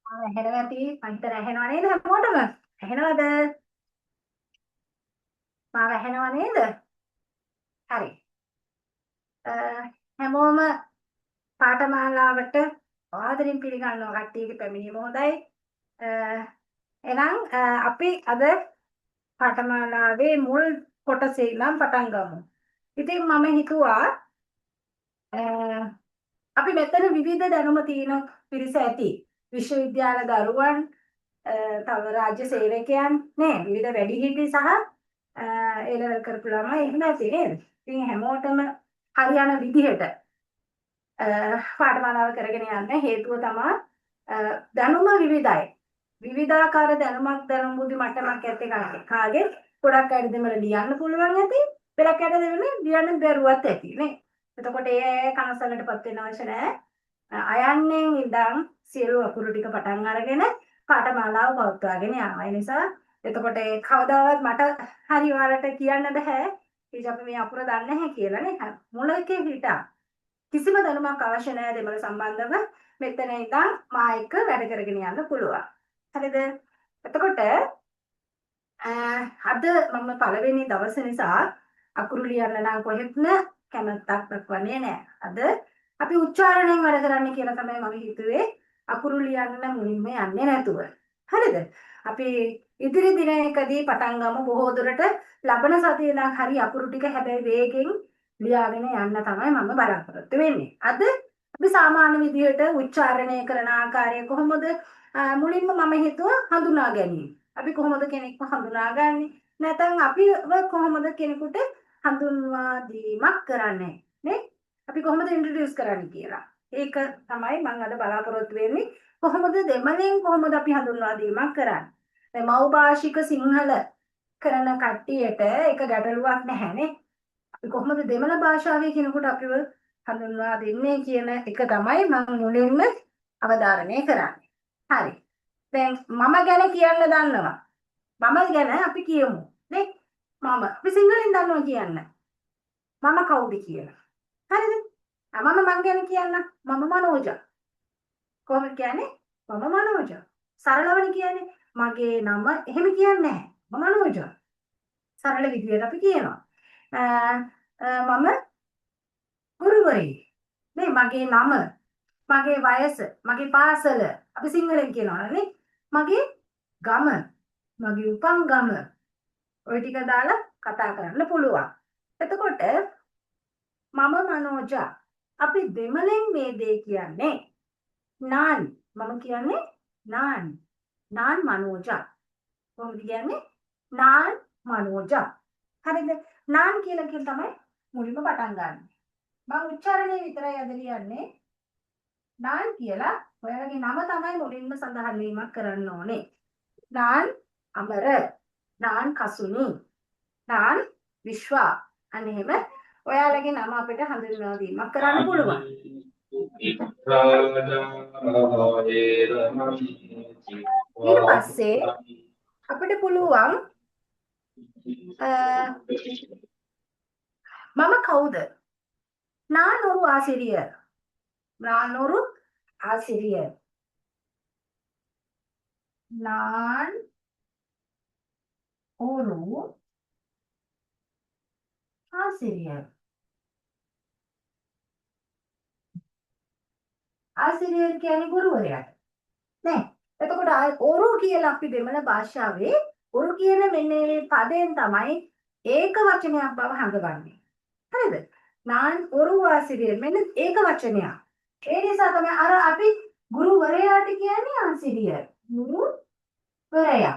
ඇහෙනවා ඇති මං හිතන ඇහෙනව නේද හැමෝටම ඇහෙනවද මාව ඇහෙනව නේද හරි හැමෝම පාඨමාලාවට ආදරෙන් පිළිගන්නවා කට්ටියගේ පැමිණීම හොඳයි එහෙනම් අපි අද පාඨමාලාවේ මුල් කොටසේ ඉඳන් පටන් ගමු ඉතින් මම හිතුවා අපි මෙතන විවිධ දැනුම තියෙන පිරිස ඇති විශ්වවිද්‍යාල දරුවන් තව රාජ්‍ය සේවකයන් නේ විවිධ වැඩිහිටි සහ ඒ ලෙවල් කරපු ළමයි එහෙම ඇති නේද? ඉතින් හැමෝටම හරියන විදිහට පාඨමාලාව කරගෙන යන්න හේතුව තමයි දැනුම විවිධයි. විවිධාකාර දැනුම් බුද්ධි මට්ටමක් ඇත්තේ කාගේ ගොඩක් අය දෙමළ ලියන්න පුළුවන් ඇති. පෙරක් යට දෙමළ ලියන්න බැරුවත් ඇති නේ. එතකොට ඒ කනසලටපත් වෙන අවශ්‍ය නැහැ. අයන්නෙන් ඉඳන් සියලු අකුරු ටික පටන් අරගෙන පාඨමාලාව පවත්වාගෙන යනවා. ඒ නිසා එතකොට ඒ කවදාවත් මට හරි ඔයාලට කියන්න බෑ. ඊට අපි මේ අකුර දන්නේ නැහැ කියලා නේ. මුලකේ හිටා කිසිම දැනුමක් අවශ්‍ය නැහැ දෙමළ සම්බන්ධව. මෙතන ඉඳන් මා එක්ක වැඩ කරගෙන යන්න පුළුවන්. හරිද? එතකොට අද මම පළවෙනි දවසේ නිසා අකුරු ලියන්න නම් කොහෙත්ම කැමැත්තක් දක්වන්නේ නැහැ. අද අපි උච්චාරණයෙන් වැඩ කරන්න කියලා තමයි මම හිතුවේ. අකුරු ලියන්න මුලින්ම යන්නේ නැතුව. හරිද? අපි ඉදිරි දිනයකදී පටන් ගමු බොහෝ දුරට ලබන සතියේ නම් හරි අකුරු ටික හැබැයි වේගෙන් ලියාගෙන යන්න තමයි මම බලාපොරොත්තු වෙන්නේ. අද අපි සාමාන්‍ය විදිහට උච්චාරණය කරන ආකාරය කොහොමද මුලින්ම මම හිතුවා හඳුනා ගැනීම. අපි කොහොමද කෙනෙක්ව හඳුනාගන්නේ? නැත්නම් අපි කොහොමද කෙනෙකුට හඳුන්වා දීමක් කරන්නේ? නේ? අපි කොහොමද ඉන්ට්‍රොඩියුස් කරන්නේ කියලා. ඒක තමයි මම අද බලාපොරොත්තු වෙන්නේ. කොහොමද දෙමළෙන් කොහොමද අපි හඳුන්වා දීමක් කරන්නේ? දැන් මව්භාෂික සිංහල කරන කට්ටියට ඒක ගැටලුවක් නැහැනේ. අපි කොහොමද දෙමළ භාෂාවේ කෙනෙකුට අපිව හඳුන්වා දෙන්නේ කියන එක තමයි මම මුලින්ම අවධාරණය කරන්නේ. හරි. දැන් මම ගැන කියන්න දන්නවා. මම ගැන අපි කියමු. නේ? මම අපි සිංහලෙන් දන්නවා කියන්න. මම කවුද කියලා. හරිද? මම මං ගැන කියන්න. මම මනෝජා. කොහොමද කියන්නේ? මම මනෝජා. සරලවනේ කියන්නේ. මගේ නම එහෙම කියන්නේ නැහැ. මම මනෝජා. සරල විදියට අපි කියනවා. මම ගුරුවරයෙක්. නේ මගේ නම, මගේ වයස, මගේ පාසල අපි සිංහලෙන් කියනවා නේ. මගේ ගම, මගේ උපන් ගම. ඔය ටික දාලා කතා කරන්න පුළුවන්. එතකොට මම මනෝජා. අපි දෙමළෙන් මේ දේ කියන්නේ නාන්. මම කියන්නේ නාන්. නාන් මනෝජා. කොහොමද කියන්නේ? නාන් මනෝජා. හරිද? නාන් කියලා කියන තමයි මුලින්ම පටන් ගන්න. මම උච්චාරණය විතරයි අද ලියන්නේ. නාන් කියලා ඔයාලගේ නම තමයි මුලින්ම සඳහන් වීමක් කරන්න ඕනේ. නාන් අමර. නාන් කසුනි. නාන් විශ්වා. අන්න එහෙම ඔයාලගේ නම අපිට හඳුන්වා දීමක් කරන්න පුළුවන්. ඊට පස්සේ අපිට පුළුවන් මම කවුද? நான் ஒரு ஆசிரியர். நான் ஒரு ஆசிரியர். நான் ஒரு ஆசிரியர். ආසිරියර් කියන්නේ ගුරුවරයාට. නේ? එතකොට ඔරු කියලා අපි දෙමළ භාෂාවේ ඔරු කියන මෙන්න මේ පදයෙන් තමයි ඒක වචනයක් බව හඳවන්නේ. හරිද? නාන් ඔරු ආසිරියර් මෙන්න ඒක වචනයක්. ඒ නිසා තමයි අර අපි ගුරුවරයාට කියන්නේ ආසිරියර්. ගුරුවරයා.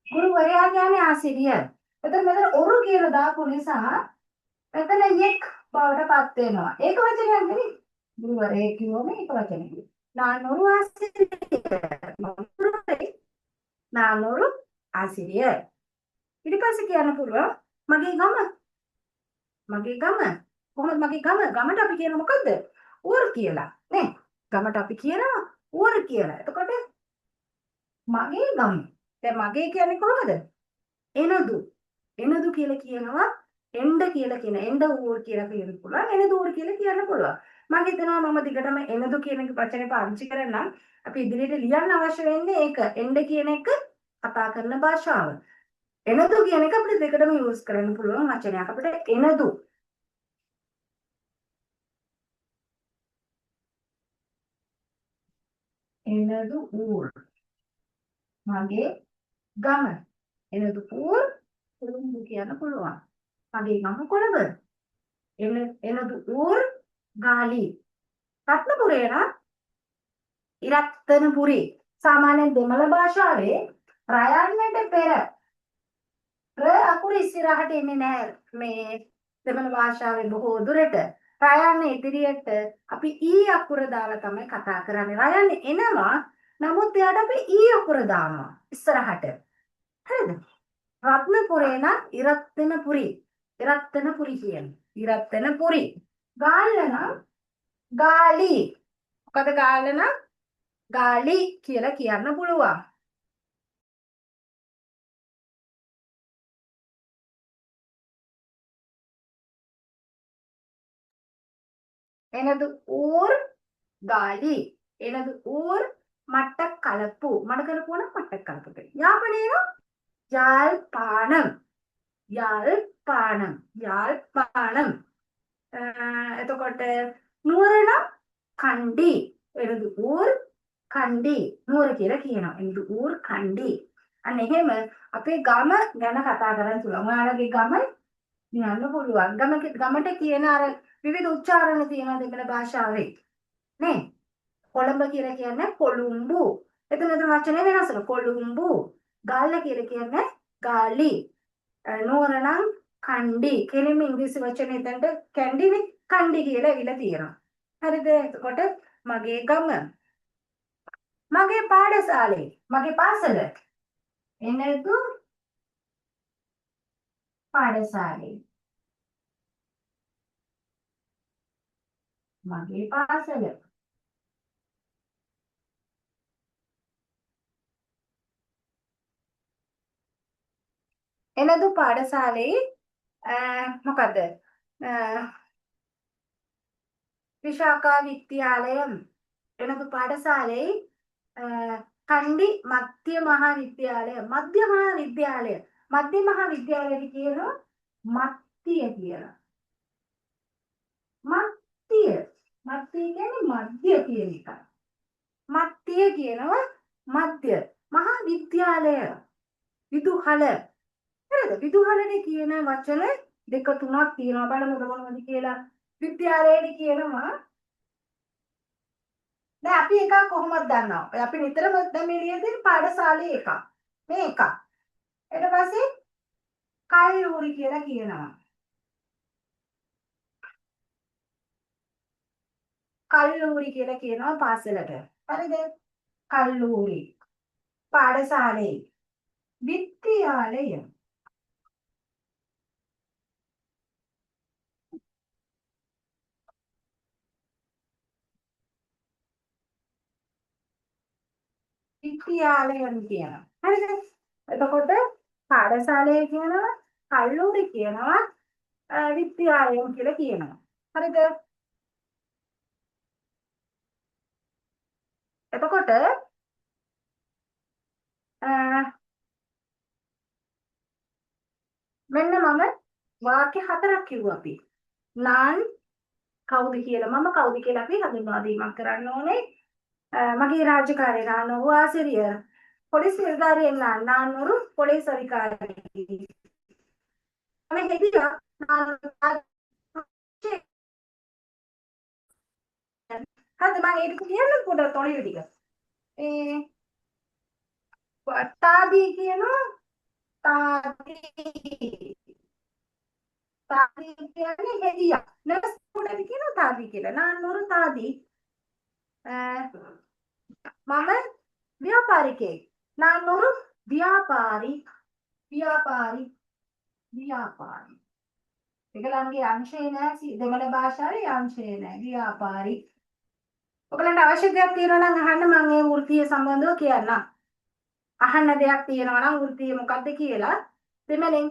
ගුරුවරයා කියන්නේ ආසිරියර්. එතකොට මෙතන ඔරු කියලා දාපු නිසා මෙතන යෙක් බවට පත් වෙනවා. ඒක වචනයක් නෙවෙයි. ගුරුවරයෙක් කියවම ඒක වචනයක්. நான் ஒரு ஆசிரியர். நான் ஒரு ආසිරියර්. ඊට පස්සේ කියන්න පුළුවන් මගේ ගම. මගේ ගම. කොහොමද මගේ ගම? ගමට අපි කියන මොකද්ද? ඌර කියලා. නේ? ගමට අපි කියනවා ඌර කියලා. එතකොට මගේ ගම. දැන් මගේ කියන්නේ කොහොමද? එනදු. එනදු කියලා කියනවා එන්න කියලා කියන එන්න ඌර කියලා කියන්න පුළුවන්. එනදු ඌර කියලා කියන්න පුළුවන්. මම හිතනවා මම දිගටම එනදු කියන එක වචනේ පාවිච්චි කරන්නම්. අපි ඉදිරියට ලියන්න අවශ්‍ය වෙන්නේ ඒක. එන්න කියන එක කතා කරන භාෂාව. එනදු කියන එක අපිට දෙකටම යූස් කරන්න පුළුවන් වචනයක්. අපිට එනදු එනදු ඌර් මගේ ගම එනදු ඌර් කොළඹ කියන්න පුළුවන්. මගේ ගම කොළඹ. එනදු ඌර් ගාලි. රත්නපුරේ නම් ඉරත්තනපුරි. සාමාන්‍යයෙන් දෙමළ භාෂාවේ රයන්නට පෙර අකුරු ඉස්සරහට එන්නේ නැහැ. මේ දෙමළ භාෂාවේ බොහෝ දුරට රයන්න ඉදිරියට අපි ඊ අකුර දාලා තමයි කතා කරන්නේ. රයන්න එනවා නමුත් එයාට අපි ඊ අකුර දානවා ඉස්සරහට. හරිද? රත්නපුරේ නම් ඉරත්තනපුරි. ඉරත්තනපුරි කියන්නේ. ඉරත්තනපුරි. ගාල්ල නම් ගාලි. මොකද ගාල්ල නම් ගාලි කියලා කියන්න පුළුවන්. எனது ஊர் காலி. எனது ஊர் மட்டக்களப்பு. மட்டக்களப்புனா மட்டக்களப்பு. யாழ்ப்பாணம் யாழ்ப்பாணம். யாழ்ப்பாணம். யாழ்ப்பாணம். එතකොට නුවර නම් කණ්ඩි. எனது ஊர் කණ්ඩි. නුවර කියලා කියනවා. எனது ஊர் කණ්ඩි. අන්න එහෙම අපේ ගම ගැන කතා කරන්න පුළුවන්. ඔයාලගේ ගම කියන්න පුළුවන්. ගමට කියන අර විවිධ උච්චාරණ තියෙනවා දෙමළ භාෂාවේ. නේ? කොළඹ කියලා කියන්නේ කොළුම්බු. එතන වචනේ වෙනස් වෙනවා. කොළුම්බු. ගාල්ල කියලා කියන්නේ ගාලි. නුවර නම් කණ්ඩි. කෙලින්ම ඉංග්‍රීසි වචනේ එතනට කැන්ඩිනේ කණ්ඩි කියලා ඇවිල්ලා තියෙනවා. හරිද? එතකොට මගේ ගම. මගේ පාඩශාලේ. මගේ පාසල. එනදු පාඩශාලේ. මගේ පාසල. එනදු පාඩශාලේ මොකද? විශාකා විද්‍යාලയം. එනදු පාඩශාලේ කණ්ඩි මධ්‍ය මහා විද්‍යාලය. මධ්‍ය මහා විද්‍යාලය. මධ්‍ය මහා විද්‍යාලයට කියනවා මත්තිය කියලා. මත්තිය. මත්තිය කියන්නේ මධ්‍ය කියන එක. මත්තිය කියනවා මධ්‍ය මහා විද්‍යාලය. විදුහල. හරිද? විදුහලනේ කියන වචන දෙක තුනක් තියෙනවා. බලමු මොනවද කියලා. විද්‍යාලයේදී කියනවා දැන් අපි එකක් කොහොමද දන්නවා? අපි නිතරම දැන් මේ ලියන පාඩශාලේ එකක්. මේ එකක්. ඊට පස්සේ කල්ලූරි කියලා කියනවා. කල්ලූරි කියලා කියනවා පාසලට. හරිද? කල්ලූරි. පාඩශාලේ. විද්‍යාලය. විද්‍යාලයන් කියනවා. හරිද? එතකොට පාඩශාලය කියනවා, කල්ලූරි කියනවා, විද්‍යාලයන් කියලා කියනවා. හරිද? එතකොට මෙන්න මම වාක්‍ය හතරක් කිව්වා අපි. නාන් කවුද කියලා මම කවුද කියලා අපි හඳුන්වා දීමක් කරන්න ඕනේ. මගේ රාජකාරිය නානෝ ආසිරිය පොලිස් නිලධාරියෙන් நான் ஒரு போலீஸ் அதிகாரி. මම හිතුවා හරිද මම ඒක කියන්න පොඩ තොලිය ටික. තාදී කියනවා තාදී. තාදී කියන්නේ හෙදියා. නර්ස් පොඩට කියනවා තාදී කියලා. நான் ஒரு තාදී. මම ව්‍යාපාරිකයෙක්. நான் ஒரு ව්‍යාපාරි. ව්‍යාපාරි. ව්‍යාපාරි. ඒගොල්ලන්ගේ අංශේ නෑ දෙමළ භාෂාවේ අංශේ නෑ ව්‍යාපාරි. ඔයගලන්ට අවශ්‍ය දෙයක් තියෙනවා නම් අහන්න මම ඒ වෘත්තිය සම්බන්ධව කියන්නම්. අහන්න දෙයක් තියෙනවා නම් වෘත්තිය මොකක්ද කියලා දෙමළෙන්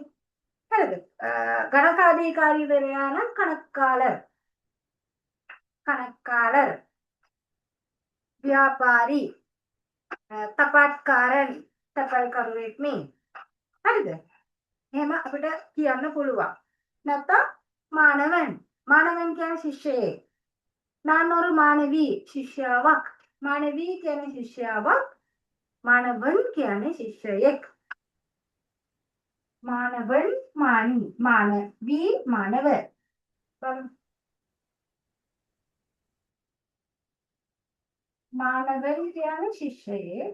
හරිද? ගණකාධිකාරීවරයා නම් කණකාල. කනක්කාරර් ව්‍යාපාරී තපත්කාරන් තපල්කරුවෙක් මේ හරිද එහෙම අපිට කියන්න පුළුවන් නැත්නම් මානවන් මානවන් කියන්නේ ශිෂ්‍යයෙක් नानोर मानवी शिष्यावक मानवी කියන්නේ ශිෂ්‍යාවක් මානවන් කියන්නේ ශිෂ්‍යයෙක් මානවන් මානි මානවී මානව මානවන් කියන්නේ ශිෂ්‍යයෙක්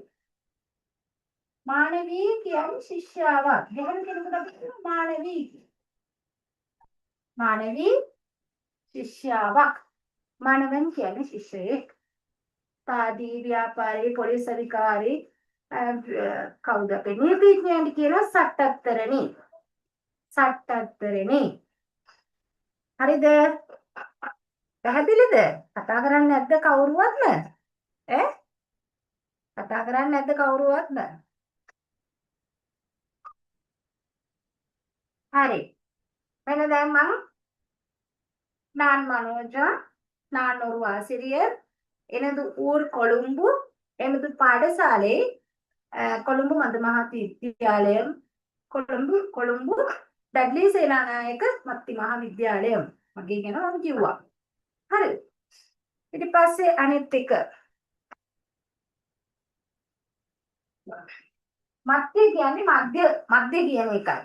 මානවී කියන්නේ ශිෂ්‍යාවක් දෙකම කෙනෙකුට අපි මානවී මානවී ශිෂ්‍යාවක් मानवन කියන්නේ ශිෂ්‍යයෙක් තාදී ව්‍යාපාරී පොලිස් අධිකාරී කවුද අපේ නීතිඥයන්ට කියන සට්ටත්තරණි හරිද පැහැදිලිද කතා කරන්නේ නැද්ද කවුරුවත්ම ඈ කතා කරන්නේ නැද්ද කවුරුවත්ම හරි මෙන්න දැන් මම நான் மனோஜா நான் ஒரு ஆசிரியர் எனது ஊர் கொழும்பு எனது பாடசாலை கொழும்பு මධ්‍යමහා විද්‍යාලயம் කොළඹ ඩඩ්ලි සේනානායක මත්ති මහා විද්‍යාලയം මගේ ගැන මම කිව්වා හරි ඊට පස්සේ අනිත් එක මත්ති කියන්නේ මධ්‍ය කියන එකයි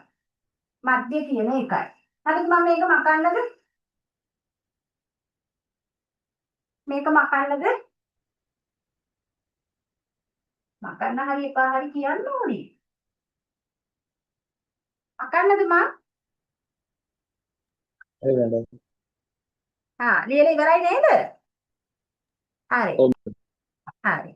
මධ්‍ය කියන එකයි හරිද මම මේක මකන්නද මේක මකන්නද මකන්න හරි එපා හරි කියන්න ඕනේ මකන්නද මම ලියලා ඉවරයි නේද හරි හරි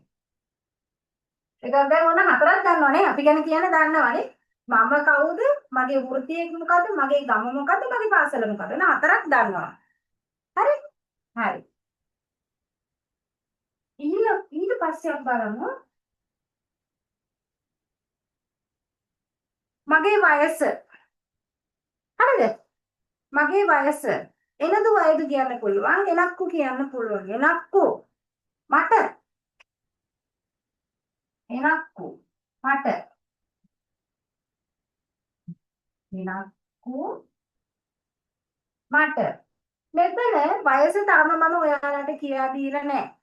ඒක දැන් ඕන හතරක් ගන්නවනේ අපි ගැන කියන්න දන්නවනේ මම කවුද මගේ වෘත්තිය මොකද්ද මගේ ගම මොකද්ද මගේ පාසල මොකද්ද න හතරක් දන්නවා හරි හරි ඊට පස්සේ අපි බලමු මගේ වයස හරිද මගේ වයස එනදු වයද කියන්න පුළුවන් එනක්කු කියන්න පුළුවන් එනක්කු මට එනක්කු මට එනක්කු මට මෙතන වයස තාම මම ඔයාලට කියා දීලා නැහැ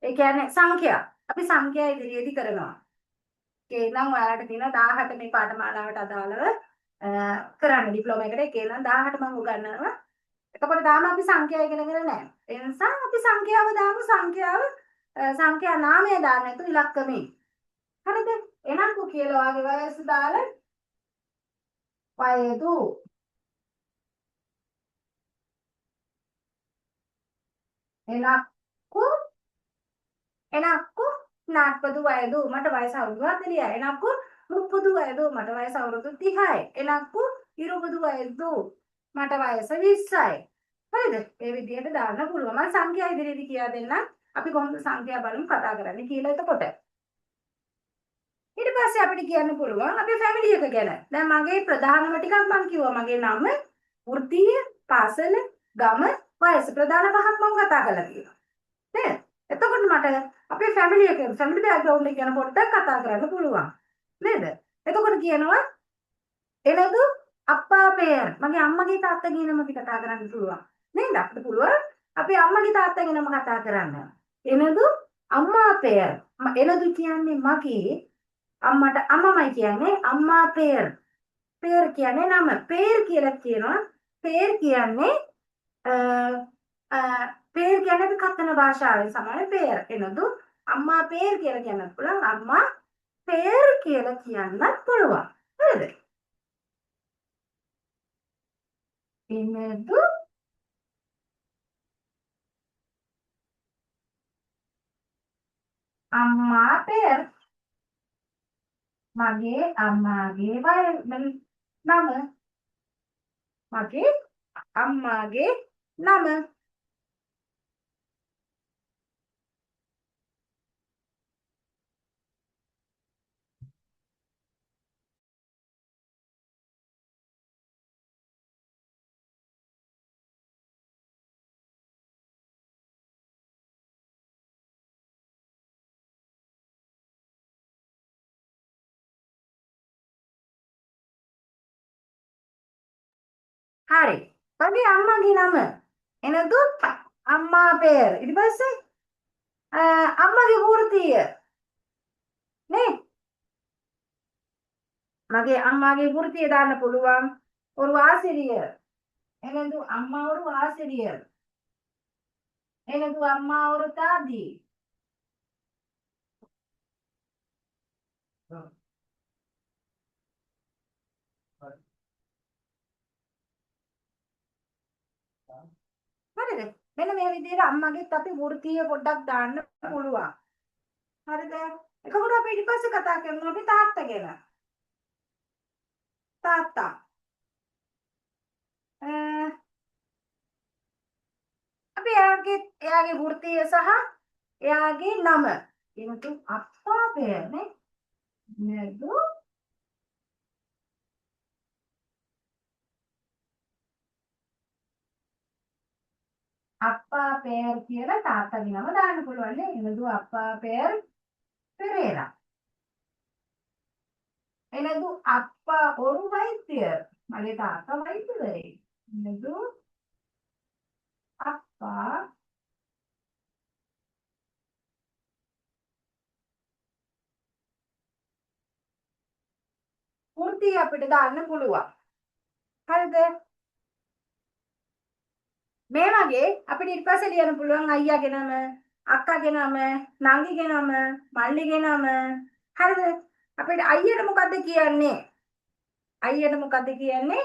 ඒ කියන්නේ සංඛ්‍යා අපි සංඛ්‍යා ඉදිරියේදී කරනවා ඒ නම් ඔයාලට තියෙන 17 මේ පාඨමාලාවට අදාළව කරන්න ඩිප්ලෝමා එකට ඒකේ නම් 18 මම උගන්වනවා එතකොට තාම අපි සංඛ්‍යා ඉගෙනගෙන නැහැ ඒ නිසා අපි සංඛ්‍යාව දාමු සංඛ්‍යා නාමය දාන්න නැතු ඉලක්කමේ හරිද එනක්කු කියලා වාගේ වයස දාලා වයදු එනක්කු 40 వయదు මට වයස අවුරුදු 40යි එනක්කු 30 వయదు මට වයස අවුරුදු 30යි එනක්කු 20 వయదు මට වයස 20යි හරිද ඒ විදිහට දාන්න පුළුවන් මම සංඛ්‍යා ඉදිරියේදී කියා දෙන්නම් අපි කොහොමද සංඛ්‍යා බලමු කතා කරන්නේ කියලා එතකොට ඊට පස්සේ අපිට කියන්න පුළුවන් අපේ ෆැමිලි එක ගැන දැන් මගේ ප්‍රධානම ටිකක් මම කිව්වා මගේ නම වෘත්තීය පාසල ගම වයස ප්‍රධාන පහක් මම කතා කරලා තියෙනවා නේද එතකොට මට අපේ ෆැමිලි එක ෆැමිලි බෑග්ග්‍රවුන්ඩ් එක ගැන පොඩ්ඩක් කතා කරන්න පුළුවන් නේද එතකොට කියනවා එනදු අප්පා පෙයර් මගේ අම්මගේ තාත්තගේ නම අපි කතා කරන්න පුළුවන් නේද අපිට පුළුවන් අපේ අම්මගේ තාත්තගේ නම කතා කරන්න එනදු අම්මා පෙයර් එනදු කියන්නේ මගේ අම්මට අම්මමයි කියන්නේ අම්මා පෙයර් පෙයර් කියන්නේ නම පෙයර් කියලා කියනවා පෙයර් කියන්නේ පෙයර් කියන්නේ අපි කතන භාෂාවෙන් සමාන පෙයර් එනදු අම්මා පෙයර් කියලා කියන්නත් පුළුවන් අම්මා පෙයර් කියලා කියන්නත් පුළුවන් හරිද එනදු අම්මා පෙයර් මගේ අම්මාගේ නම මගේ අම්මාගේ නම හරි. මගේ අම්මගේ නම. එනදු අම්මා පෙර. ඊට පස්සේ අම්මගේ වෘත්තිය. නේ? මගේ අම්මාගේ වෘත්තිය දාන්න පුළුවන්. ஒரு ஆசிரியர். எனது அம்மா ஒரு ஆசிரியர். எனது அம்மா ஒரு தாதி. හරිද? මෙන්න මේ විදිහට අම්මගෙත් අපි වෘත්තීය පොඩ්ඩක් දාන්න පුළුවන්. හරිද? එතකොට අපි ඊට පස්සේ කතා කරනවා අපි තාත්තා ගැන. තාත්තා. අපි එයාගේ වෘත්තීය සහ එයාගේ නම. එනතු අප්පා පෙර නේ. නේද? අප්පා පෙර කියලා තාත්තගේ නම දාන්න පුළුවන් නේ. එනතු අප්පා පෙර පෙරේරා. එනතු අප්පා ஒரு வைத்தியர். මගේ තාත්තා වෛද්‍යවරයෙක්. එනතු අප්පා වෘත්තීය අපිට දාන්න පුළුවන්. හරිද? මේ වගේ අපිට ඊට පස්සේ ලියන්න පුළුවන් අයියාගේ නම, අක්කාගේ නම, නංගිගේ නම, මල්ලිගේ නම. හරිද? අපිට අයියට මොකද්ද කියන්නේ? අයියට මොකද්ද කියන්නේ?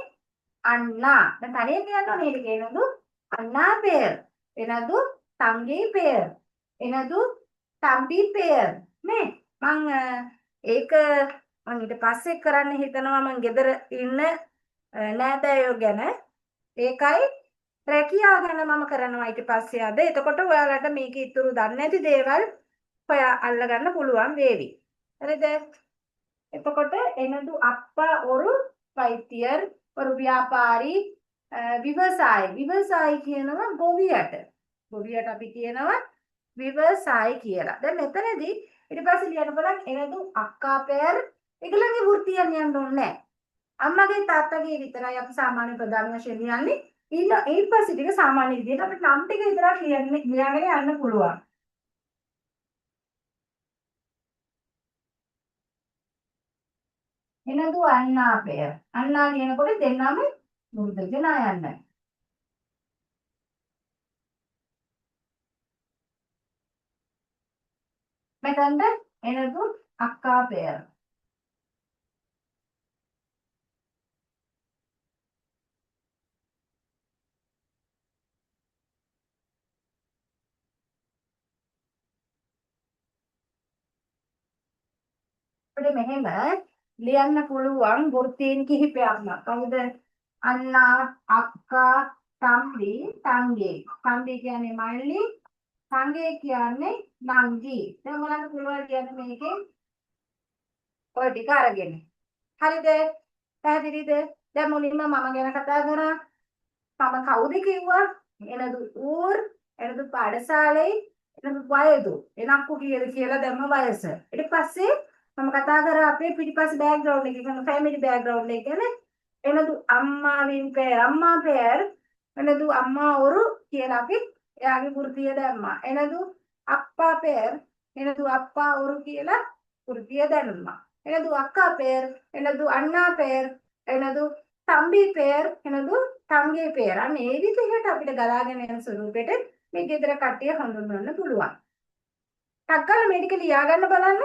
අන්නා. දැන් තනියෙන් කියන්න ඕනේ නේද කියනදු? අන්නා පෙර. එනදු තම්ගේ පෙර. එනදු තම්බි පෙර. නේ? මං ඒක මං ඊට පස්සේ කරන්න හිතනවා මං ගෙදර ඉන්න නෑදෑයෝ ගැන. ඒකයි රැකියාව ගැන මම කරනවා ඊට පස්සේ අද. එතකොට ඔයාලට මේක ඉතුරු දන්නේ නැති දේවල් හොයා අල්ලගන්න පුළුවන් වේවි. හරිද? එතකොට එනදු අප්පා ஒரு வைத்தியர், ஒரு வியாபாரி, විවසායි. විවසායි කියනවා ගොවියට. ගොවියට අපි කියනවා විවසායි කියලා. දැන් මෙතනදී ඊට පස්සේ ලියන්න බලන්න එනදු අක්කා පෙර ඒගොල්ලන්ගේ වෘත්තිය ලියන්න ඕනේ නැහැ. අම්මගේ තාත්තගේ විතරයි අපි සාමාන්‍ය ප්‍රධාන වශයෙන් ලියන්නේ. ඊට පස්සේ ටික සාමාන්‍ය විදිහට අපිට නම් ටික විතරක් ලියගෙන යන්න පුළුවන්. එනදු අන්නා පෙර. අන්නා කියනකොට දෙන්නම මුරුදගෙන යන්න. මෙතනද එනදු අක්කා පෙර. අපිට මෙහෙම ලියන්න පුළුවන් වෘත්තීන් කිහිපයක්ම. කවුද? අන්නා, අක්කා, තම්බි, තංගේ. තම්බි කියන්නේ මල්ලි, තංගේ කියන්නේ නංගි. දැන් ඔයාලට පුළුවන් කියන්න මේකේ ඔය ටික අරගෙන. හරිද? පැහැදිලිද? දැන් මුලින්ම මම ගැන කතා කරා. මම කවුද කිව්වා? එනදු ඌර්, එනදු පාඩශාලේ, එනදු වයදු. එනක්කු කියලා දැම්ම වයස. ඊට පස්සේ මම කතා කරා අපේ පිටිපස්සේ බෑග්ග්‍රවුන්ඩ් එක කියන ෆැමිලි බෑග්ග්‍රවුන්ඩ් එක කියන්නේ එනදු අම්මාවින් පෙර අම්මා පෙර එනදු අම්මා ඔරු කියලා අපි එයාගේ වෘත්තිය දැම්මා. එනදු අප්පා පෙර එනදු අප්පා ඔරු කියලා වෘත්තිය දැම්මා. එනදු අක්කා පෙර එනදු අන්නා පෙර එනදු තම්බි පෙර එනදු තංගේ පෙර. අන්න ඒ විදිහට අපිට ගලාගෙන යන ස්වරූපෙට මේ ගෙදර කට්ටිය හඳුන්වන්න පුළුවන්. ටක්කල මේ ටික ලියා ගන්න බලන්න.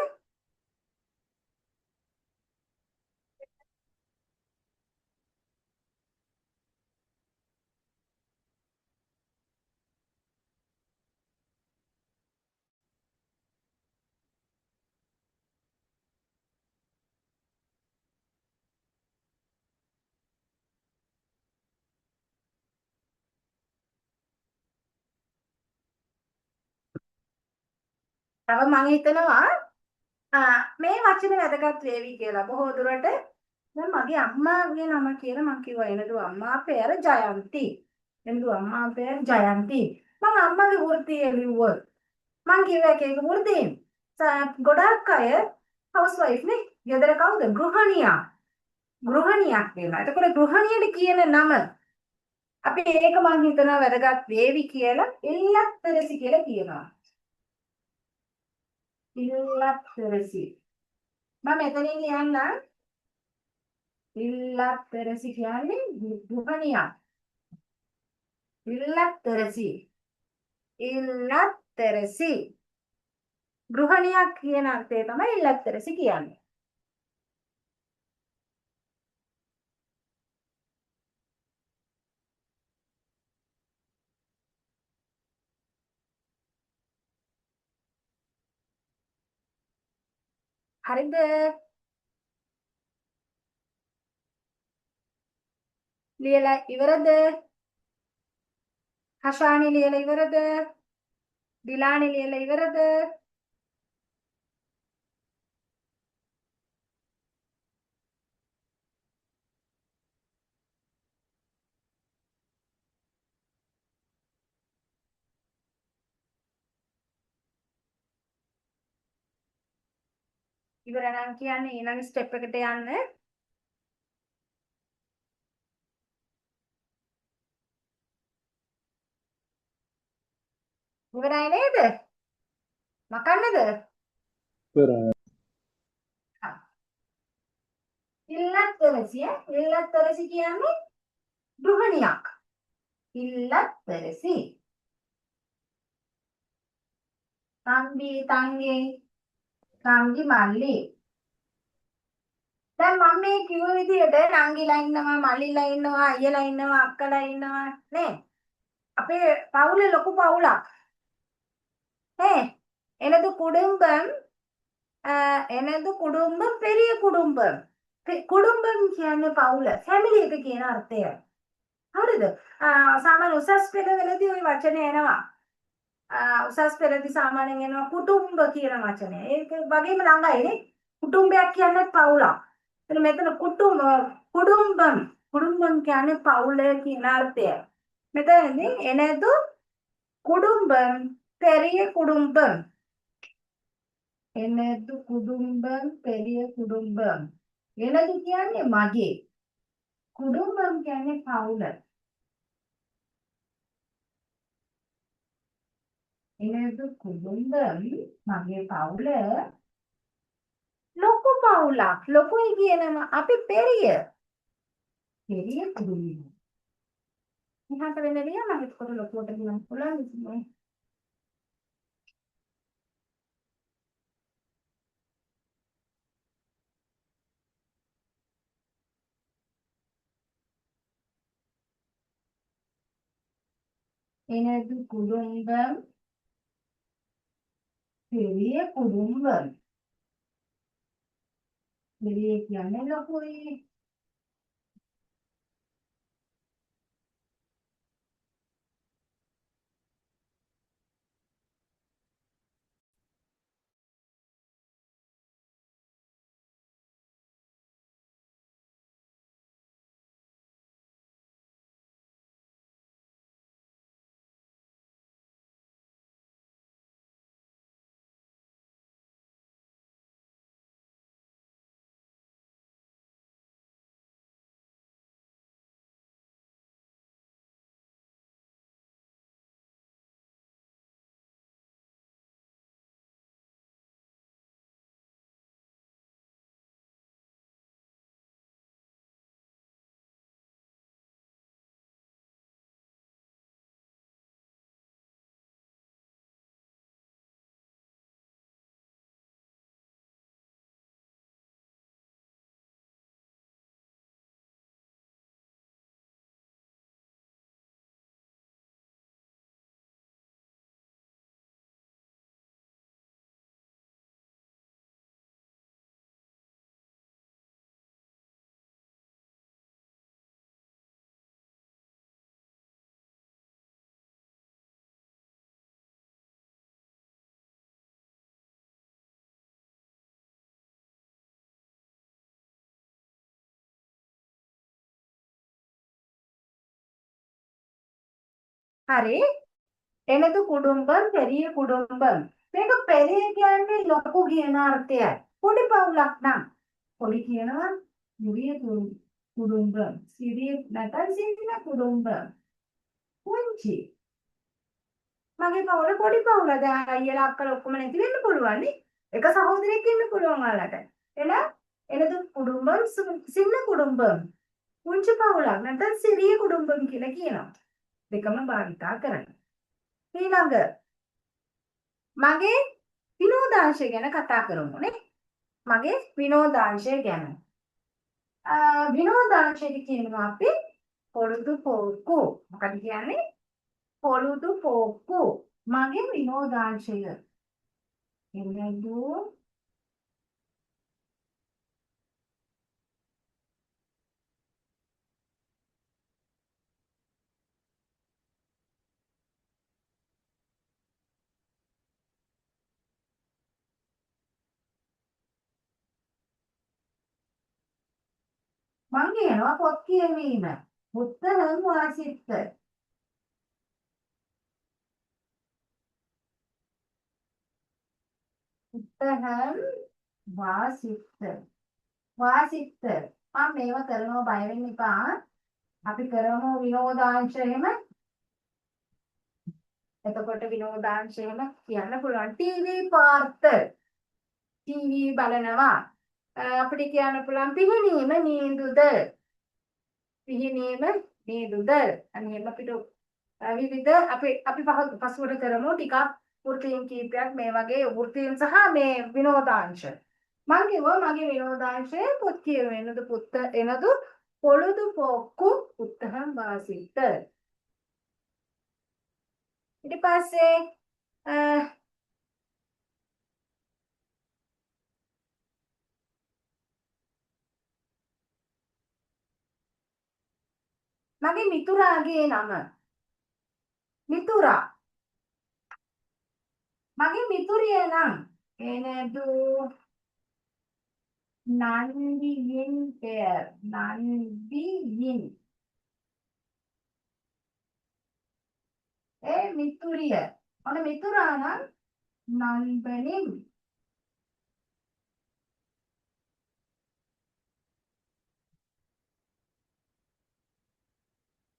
තව මම හිතනවා මේ වචනේ වැදගත් වේවි කියලා. බොහෝ දුරට දැන් මගේ අම්මාගේ නම කියලා මම කිව්වා එනදු අම්මා පෙර ජයන්ති. එනදු අම්මා පෙර ජයන්ති. මම අම්මගේ වෘත්තිය ලිව්වොත් මම කිව්වා ඒක වෘත්තියෙන්. ගොඩක් අය හවුස් වයිෆ් නේ. ගෙදර කවුද? ගෘහණියා. ගෘහණියක් වෙනවා. එතකොට ගෘහණියට කියන නම අපි ඒක මං හිතනවා වැදගත් වේවි කියලා ඉල්ලත්තරසි කියලා කියනවා. ඉල්ලත්තරසි. මම මෙතනින් ලියන්න ඉල්ලත්තරසි කියන්නේ ගෘහණියක්. ඉල්ලත්තරසි. ඉල්ලත්තරසි. ගෘහණියක් කියන අර්ථය තමයි ඉල්ලත්තරසි කියන්නේ. හරිද? ලියලා ඉවරද? හෂානි ලියලා ඉවරද? දිලානි ලියලා ඉවරද? ඉවර නම් කියන්නේ ඊළඟ ස්ටෙප් එකට යන්න. ඉවරයි නේද? මකන්නද? ඉල්ලත්තරසි කියන්නේ ගෘහණියක්. ඉල්ලත්තරසි. තම්බි තංගේ තම්බි මල්ලි. දැන් මම මේ කිව්ව විදිහට නංගිලා ඉන්නවා මල්ලිලා ඉන්නවා අයියලා ඉන්නවා අක්කලා ඉන්නවා නේ. අපේ පවුලේ ලොකු පවුලක්. නේ. எனது குடும்பம் எனது குடும்பம் பெரிய குடும்பம். குடும்பம் කියන්නේ පවුල. ෆැමිලි එක කියන අර්ථය. හරිද? සාමාන්‍ය උසස් පෙළවලදී ওই වචනේ එනවා. උසස් පෙළදී සාමාන්‍යයෙන් එනවා කුටුම්බ කියන වචනය. ඒක වගේම ළඟයිනේ. කුටුම්බයක් කියන්නේ පවුලක්. එතන මෙතන කුඩුම්බම් කියන්නේ පවුල කියන අර්ථය. මෙතනදී எனது குடும்பம் பெரிய குடும்பம். எனது குடும்பம் பெரிய குடும்பம். எனது කියන්නේ මගේ. කුඩුම්බම් කියන්නේ පවුල. எனது குடும்பம் මගේ පවුල ලොකු පවුලක්. ලොකුයි කියනම අපි පෙරිය. පෙරිය කුඩුම්බම්. ඉහත වෙන ලියන්න එතකොට ලොකුවට කියන්න පුළුවන් ඉතින්. எனது குடும்பம் பெரிய குடும்பம். பெரிய කියන්නේ ලොකුයි. හරි. எனது குடும்பம் பெரிய குடும்பம். මේක පෙරිය කියන්නේ ලොකු කියන අර්ථයයි. පොඩි පවුලක් නම් පොඩි කියනවා සිරිය කුඩුම්බම්. සිරිය නැත්නම් සිරිය කුඩුම්බම්. පුංචි. මගේ පවුල පොඩි පවුල. දැන් අයියලා අක්කලා ඔක්කොම නැති වෙන්න පුළුවන් නේ. එක සහෝදරයෙක් ඉන්න පුළුවන් ඔයාලට. එහෙනම් එනදු කුඩුම්බම් සින්න කුඩුම්බම්. පුංචි පවුලක් නැත්නම් සිරිය කුඩුම්බම් කියලා කියනවා. දෙකම භාවිතා කරන්න. ඊළඟ මගේ විනෝදාංශය ගැන කතා කරමු නේ. මගේ විනෝදාංශය ගැන. විනෝදාංශයට කියනවා අපි පොළුදු පෝක්කු. මොකද කියන්නේ? පොළුදු පෝක්කු. මගේ විනෝදාංශය. එන්නදු මං කියනවා පොත් කියවීම. පුත්තහං වාසිත්ත. පුත්තහං වාසිත්ත. වාසිත්ත. මම මේව කරනවා බය වෙන්න එපා. අපි කරමු විනෝදාංශයෙම. එතකොට විනෝදාංශයෙම කියන්න පුළුවන් ටීවී පාර්ත. ටීවී බලනවා. අපිට කියන්න පුළුවන් පිහිනීම නීඳුද. පිහිනීම නීඳුද. අනිත් අපිට විවිධ අපි පසුවට කරමු ටිකක් වෘත්තීන් කීපයක් මේ වගේ වෘත්තීන් සහ මේ විනෝදාංශ. මම කිව්වා මගේ විනෝදාංශය පොත් කියවෙන එනදු පුත්ත එනදු පොළුදු පොක්කු උත්තහම් වාසිත. ඊට පස්සේ මගේ මිතුරාගේ නම මිතුරා. මගේ මිතුරිය නම් එනදු නන්දියින් පෙර්. නන්දියින්. මිතුරිය. ඔන්න මිතුරා නම් නන්බනින්.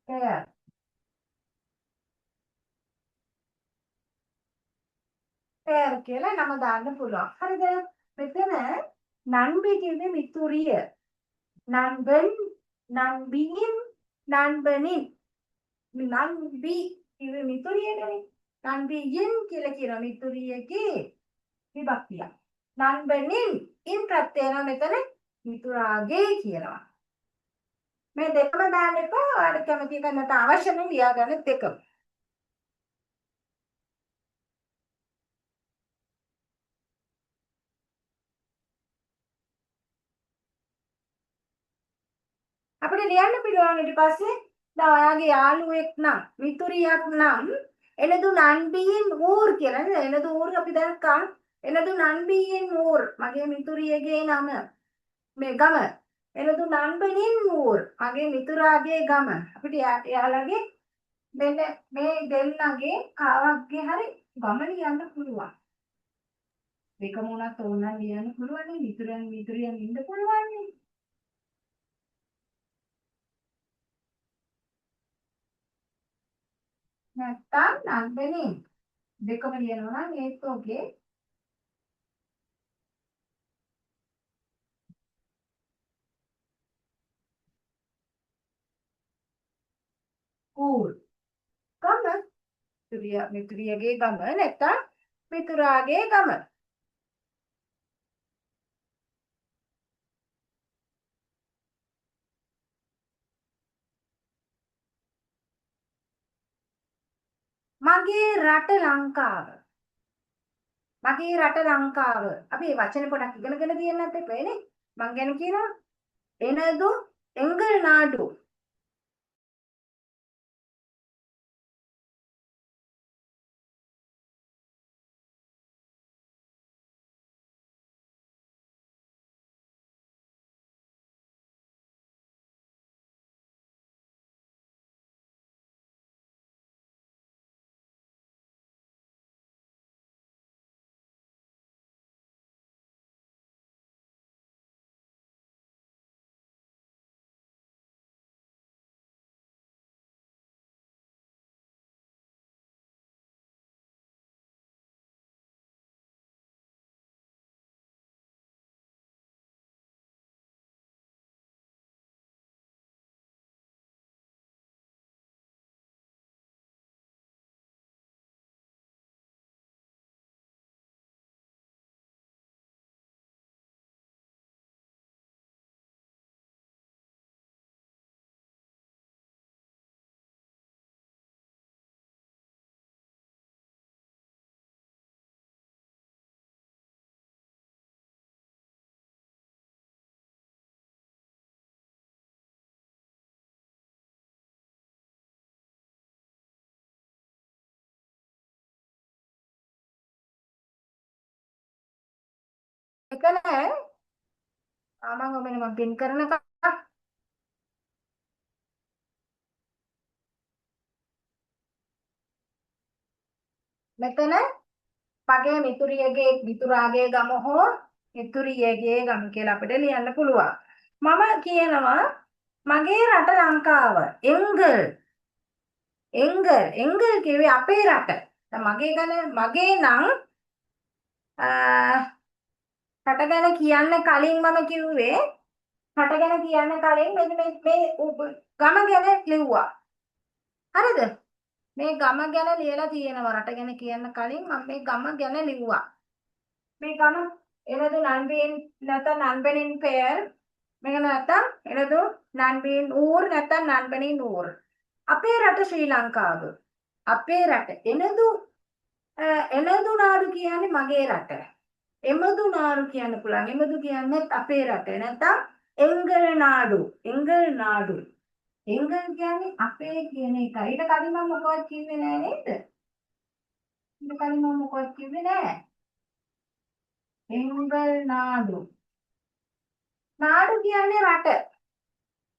පෙර්. පෙර් කියලා නම දාන්න පුළුවන්. හරිද? මෙතන නන්බි කියන්නේ මිතුරිය. නන්බන් නන්බියින් නන්බනින්. නන්බි කියන්නේ මිතුරියනේ. නන්බියින් කියලා කියන මිතුරියගේ විභක්තිය. නන්බනින් ඉන් ප්‍රත්‍යයන මෙතන මිතුරාගේ කියනවා. මේ දෙකම දාන්න එපා. ඔයාලට කැමති කරන්නට අවශ්‍ය නම් ලියාගන්න දෙකම. අපිට ලියන්න පුළුවන් ඊට පස්සේ දැන් ඔයාගේ යාළුවෙක් නම් මිතුරියක් නම් එනදු නන්බියින් ඌර් කියලා නේද? එනදු ඌර් අපි දැක්කා. එනදු නන්බියින් ඌර් මගේ මිතුරියගේ නම මේ ගම. එනදු නන්බනින් ඌර් මගේ මිතුරාගේ ගම. අපිට එයාලගේ මෙන්න මේ දෙන්නගේ කාවක්ගේ හරි ගම ලියන්න පුළුවන්. දෙකම උනත් ඕනනම් ලියන්න පුළුවන් නේ. මිතුරියන් ඉන්න පුළුවන් නේ. නැත්තම් නන්දනින් දෙකම ලියනවා නම් ඒත් ඔගේ. ඌර් ගම මිතුරියගේ ගම නැත්තම් මිතුරාගේ ගම. මගේ රට ලංකාව. මගේ රට ලංකාව. අපි මේ වචන පොඩක් ඉගෙනගෙන තියෙන්නත් එපා නේ. මං ගැන කියනවා. එනදු එංගල්නාඩු. නෑ මම ඔබනේ මම පින් කරනකම් මෙතන මගේ මිතුරාගේ ගම හෝ මිතුරියගේ ගම කියලා අපිට ලියන්න පුළුවන්. මම කියනවා මගේ රට ලංකාව. එංගල් කිව්වේ අපේ රට. මගේ නම් රට ගැන කියන්න කලින් මම කිව්වේ රට ගැන කියන්න කලින් මෙන්න මේ ගම ගැන ලිව්වා. හරිද? මේ ගම ගැන ලියලා තියෙනවා රට ගැන කියන්න කලින් මම මේ ගම ගැන ලිව්වා. මේ ගම எனது நண்பின் නැත්නම් நண்பனின் பெயர் මේක නැත්නම් எனது நண்பின் ஊர் නැත්නම් நண்பனின் ஊர். අපේ රට ශ්‍රී ලංකාව. අපේ රට එනදු නාඩු කියන්නේ මගේ රට. එමදු නාඩු කියන්න පුළුවන්. එමදු කියන්නේ අපේ රට. නැත්නම් එංගල් නාඩු. එංගල් කියන්නේ අපේ කියන එකයි. ඊට කලින් මම මොකවත් කිව්වේ නෑ නේද? ඊට කලින් මම මොකවත් කිව්වේ නෑ. එංගල් නාඩු. නාඩු කියන්නේ රට.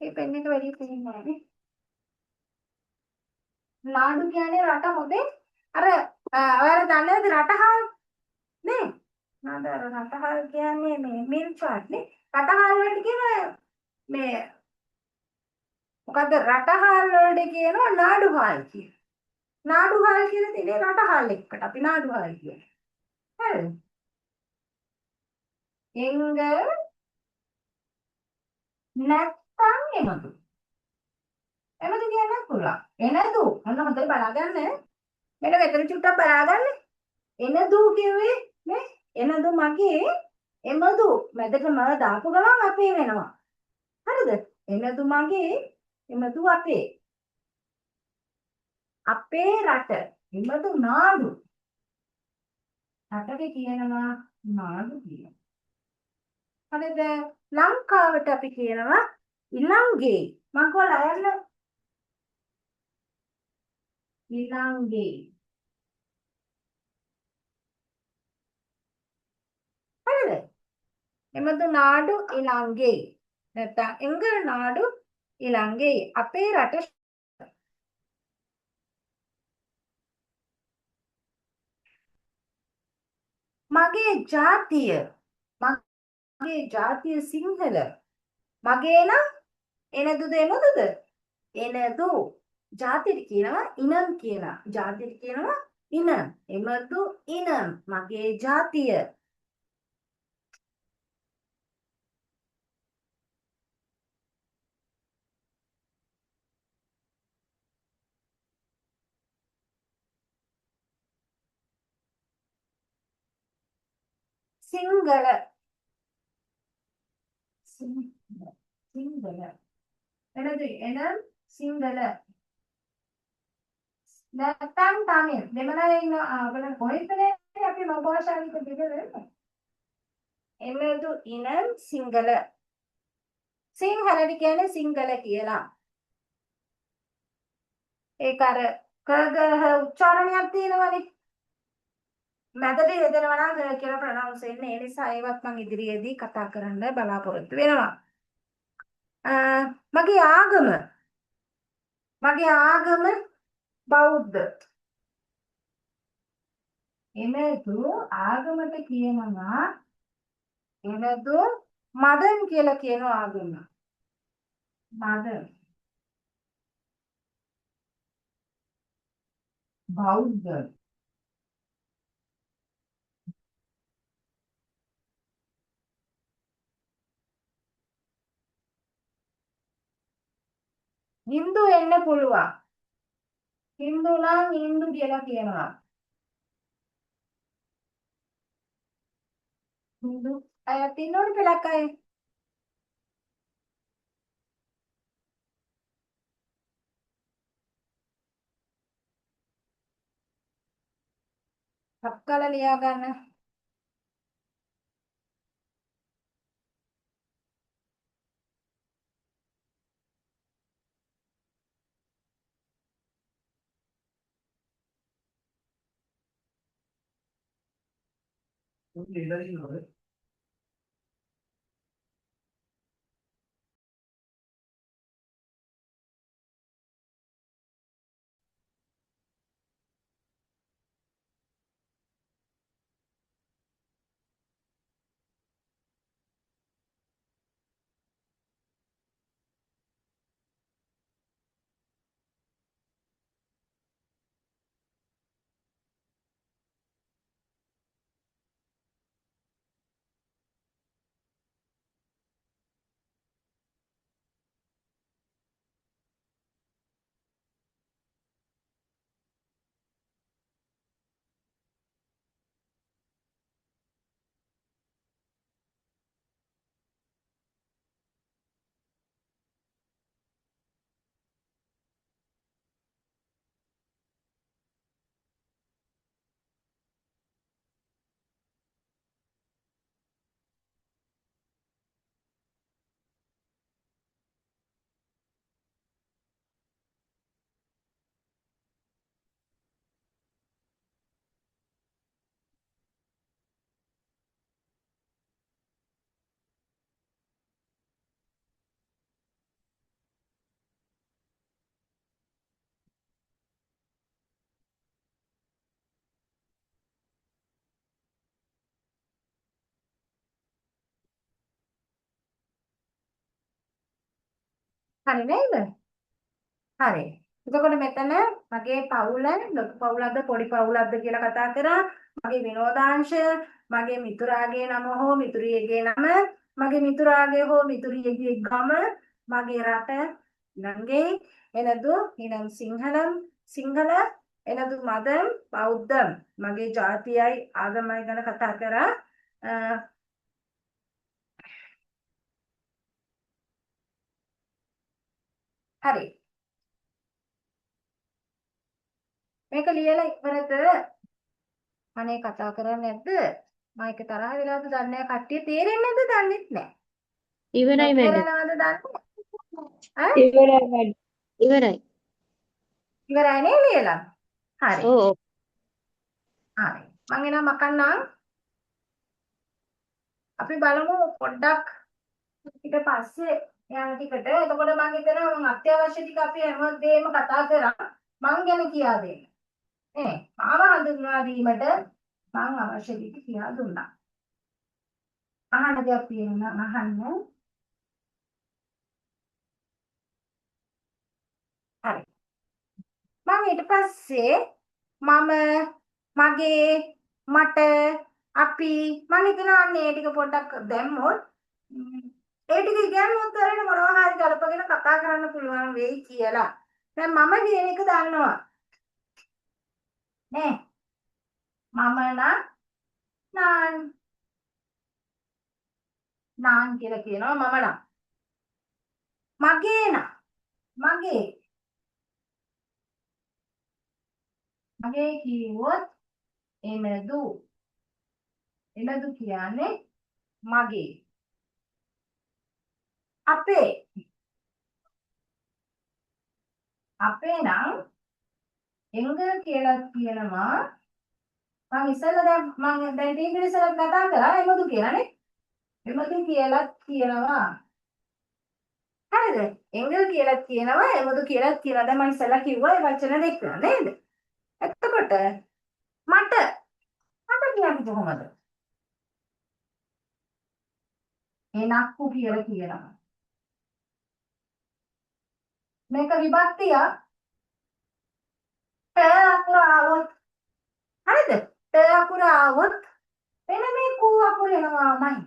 මේ පෙන් එක වැඩි පේන්නේ නෑනේ. නාඩු කියන්නේ රට හොදේ. අර ඔයාලා දන්නවද රටහල් නේ? නේද රටහල් කියන්නේ මේ මිල් චාට් නේ. රටහල් වලට කියන මේ මොකද්ද රටහල් වලට කියනවා නාඩුහල් කියලා. නාඩුහල් කියලා තියෙන්නේ රටහල් එක්කට අපි නාඩුහල් කියන්නේ. හරිද? එංගල් නැත්තම් එමදු. එමදු කියන්න පුළුවන්. එනදු. ඔන්න හොඳට බලාගන්න. මෙන්න මෙතන චුට්ටක් බලාගන්න. එනදු කිව්වේ නේ? එනදු මගේ එමදු මැදට ම දාපු ගමන් අපේ වෙනවා. හරිද? එනදු මගේ එමදු අපේ. අපේ රට එමදු නාඩු. රටක කියනවා නාඩු කියලා. හරිද? ලංකාවට අපි කියනවා ඉලංගේ. මම කොහොලා යන්න ඉලංගේ. හරිද? එමදු නාඩු ඉලංගේ. නැත්නම් එංගල් නාඩු ඉලංගේ. අපේ රට මගේ ජාතිය සිංහල. මගේ නම් එනදුද එමදුද? එනදු. ජාතියට කියනවා ඉනම් කියලා. ජාතියට කියනවා ඉනම්. එමදු ඉනම්. මගේ ජාතිය. සිංගල. සිංගල. එනදු එනම් සිංගල. නැත්තම් තමිල්. දෙමළේ ඉන්න අපල කොහෙදනේ අපි මෝභාෂාවික දෙකද? එමදු ඉනම් සිංගල. සිංහලට කියන්නේ සිංගල කියලා. ඒක අර කගහ උච්චාරණයක් තියෙනවනේ. මැදට යෙදෙනවා නම් ග කියලා ප්‍රොනවුන්ස් වෙන්නේ. ඒ නිසා ඒවත් මම ඉදිරියේදී කතා කරන්න බලාපොරොත්තු වෙනවා. මගේ ආගම බෞද්ධ. එමෙතු ආගමට කියනවා එමෙතු මදන් කියලා කියන ආගම. මදන් බෞද්ධ. හින්දු වෙන්න පුළුවන්. හින්දු නම් හින්දු කියලා කියනවා. හින්දු අය තින්නෝනේ පළක් අය. සක්කල ලියා ගන්න. හරි නේද? හරි. එතකොට මෙතන මගේ පවුල ලොකු පවුලක්ද පොඩි පවුලක්ද කියලා කතා කරා. මගේ විනෝදාංශය, මගේ මිතුරාගේ නම හෝ මිතුරියගේ නම, මගේ මිතුරාගේ හෝ මිතුරියගේ ගම, මගේ රට ඉලංගේ එනදු ඉනම් සිංහල එනදු මදම් බෞද්ධම් මගේ ජාතියයි ආගමයි ගැන කතා කරා. හරි. මේක ලියලා ඉවරද? අනේ කතා කරන්නේ නැද්ද? මම එක තරහ වෙලාද දන්නේ නැහැ. කට්ටිය තේරෙන්නේ නැද්ද? දන්නෙත් නැහැ. ඉවරයි මැඩම්. නොතේරෙනවද දන්නේ? ඈ ඉවරයි මැඩම්. ඉවරයි. ඉවරයි නේ ලියලා. හරි. ඔව් ඔව්. හරි. මම එනම් මකන්නම්. අපි බලමු පොඩ්ඩක් ඊට පස්සේ යන ටිකට. එතකොට මම හිතනවා මම අත්‍යවශ්‍ය ටික අපි හැමදේම කතා කරා. මං ගැන කියා දෙන්න. නේ. මාව හඳුන්වා දීමට මං අවශ්‍ය ටික කියා දුන්නා. අහන්න දෙයක් තියෙනවා අහන්න. හරි. මම ඊට පස්සේ මම මගේ මට අපි මම හිතනවා අන්න ඒ ටික පොඩ්ඩක් දැම්මොත් ඒ ටික ඉගෙනුවොත් වරේන මොනවා හරි ගලපගෙන කතා කරන්න පුළුවන් වෙයි කියලා. දැන් මම කියන එක දන්නවා. නේ මම නාන් නාන් කියලා කියනවා මම නම්. මගේ මගේ කිව්වොත් එනදු කියන්නේ මගේ. අපේ නම් එංග කියලා කියනවා. මම ඉස්සෙල්ලා දැන් ටීවී ඉස්සෙල්ලා කතා කරා එමදු කියලානේ. එමදු කියලා කියනවා. හරිද? එංග කියලා කියනවා එමදු කියලා කියනවා. දැන් මම ඉස්සෙල්ලා කිව්වා ඒ වචන දෙක නේද? එතකොට මට කියන්නේ කොහොමද? එනක්කු කියලා කියනවා. මේක විභක්තියක්. ට අකුර આવොත් හරිද? ට අකුර આવොත් එන මේ කු අකුර එනවාමයි.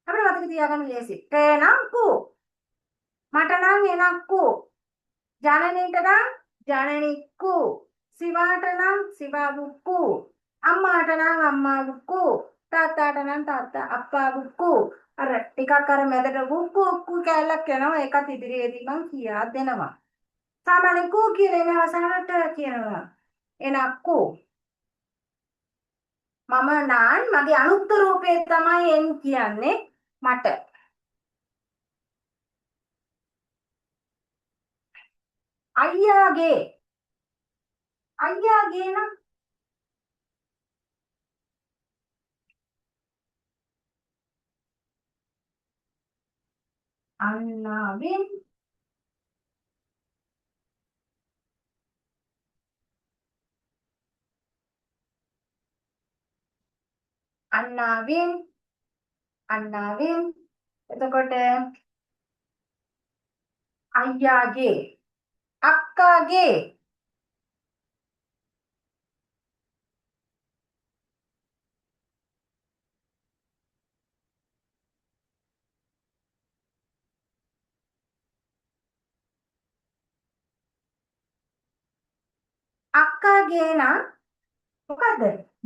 අපිට මතක තියාගන්න ලේසි. ට නම් කු. මට නම් එනක්කු. ජනනීට නම් ජනනික්කු. සිවාට නම් සිවාබුක්කු. අම්මාට නම් අම්මාබුක්කු. තාත්තාට නම් තාත්තා අප්පාබුක්කු. අර ටිකක් අර මැදට බුක්කු උක්කු කැලක් යනවා. ඒකත් ඉදිරියේදී මම කියා දෙනවා. සාමාන්‍ය කු කියන එක අවසානට කියනවා. එනක්කු. මම නාන් මගේ අනුත්තර රූපය තමයි එන් කියන්නේ මට. අයියාගේ නම් අන්නාවෙන් එතකොට අයියාගේ අක්කාගේ නම් මොකද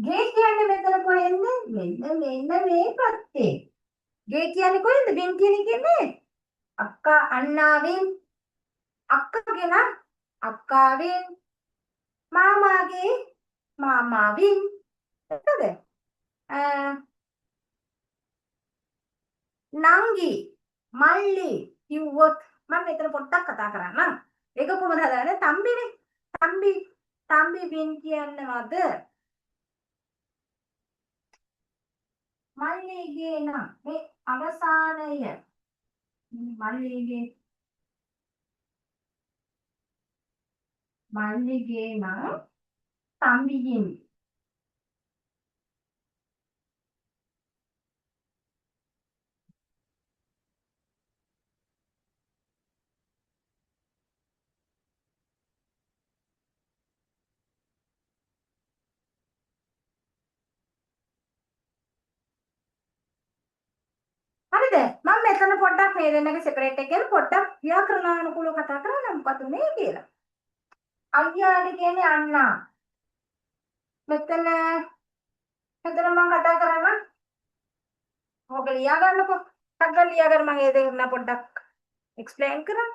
ගේ කියන්නේ මෙතන කොහෙන්ද මෙන්න මේ පැත්තේ ගේ කියන්නේ කොහෙන්ද බින් කියන එකේ නේ අක්කා අන්නාවෙන් අක්කාගේ නම් අක්කාවෙන් මාමාගේ මාමාවෙන් එතකොට නංගි මල්ලි කිව්වොත් මම මෙතන පොඩ්ඩක් කතා කරන්නම්. ඒක කොහොමද හදාගන්නේ? තම්බිනේ. තම්බි බින් කියන්නවද? මල්ලිගේ නම් මේ අවසානය මල්ලිගේ නම් තම්බිගින් මේ දෙන්නගේ සෙපරේට් එක කියලා පොඩ්ඩක් ව්‍යාකරණානුකූලව කතා කරලා මොකද උනේ කියලා. අයියාට කියන්නේ අන්නා. මෙතන මම කතා කරනවා. ඕක ලියා ගන්නකො. ටක්ගල් ලියා ගන්න මම ඒ දෙන්න පොඩ්ඩක් එක්ස්ප්ලেইন කරන්න.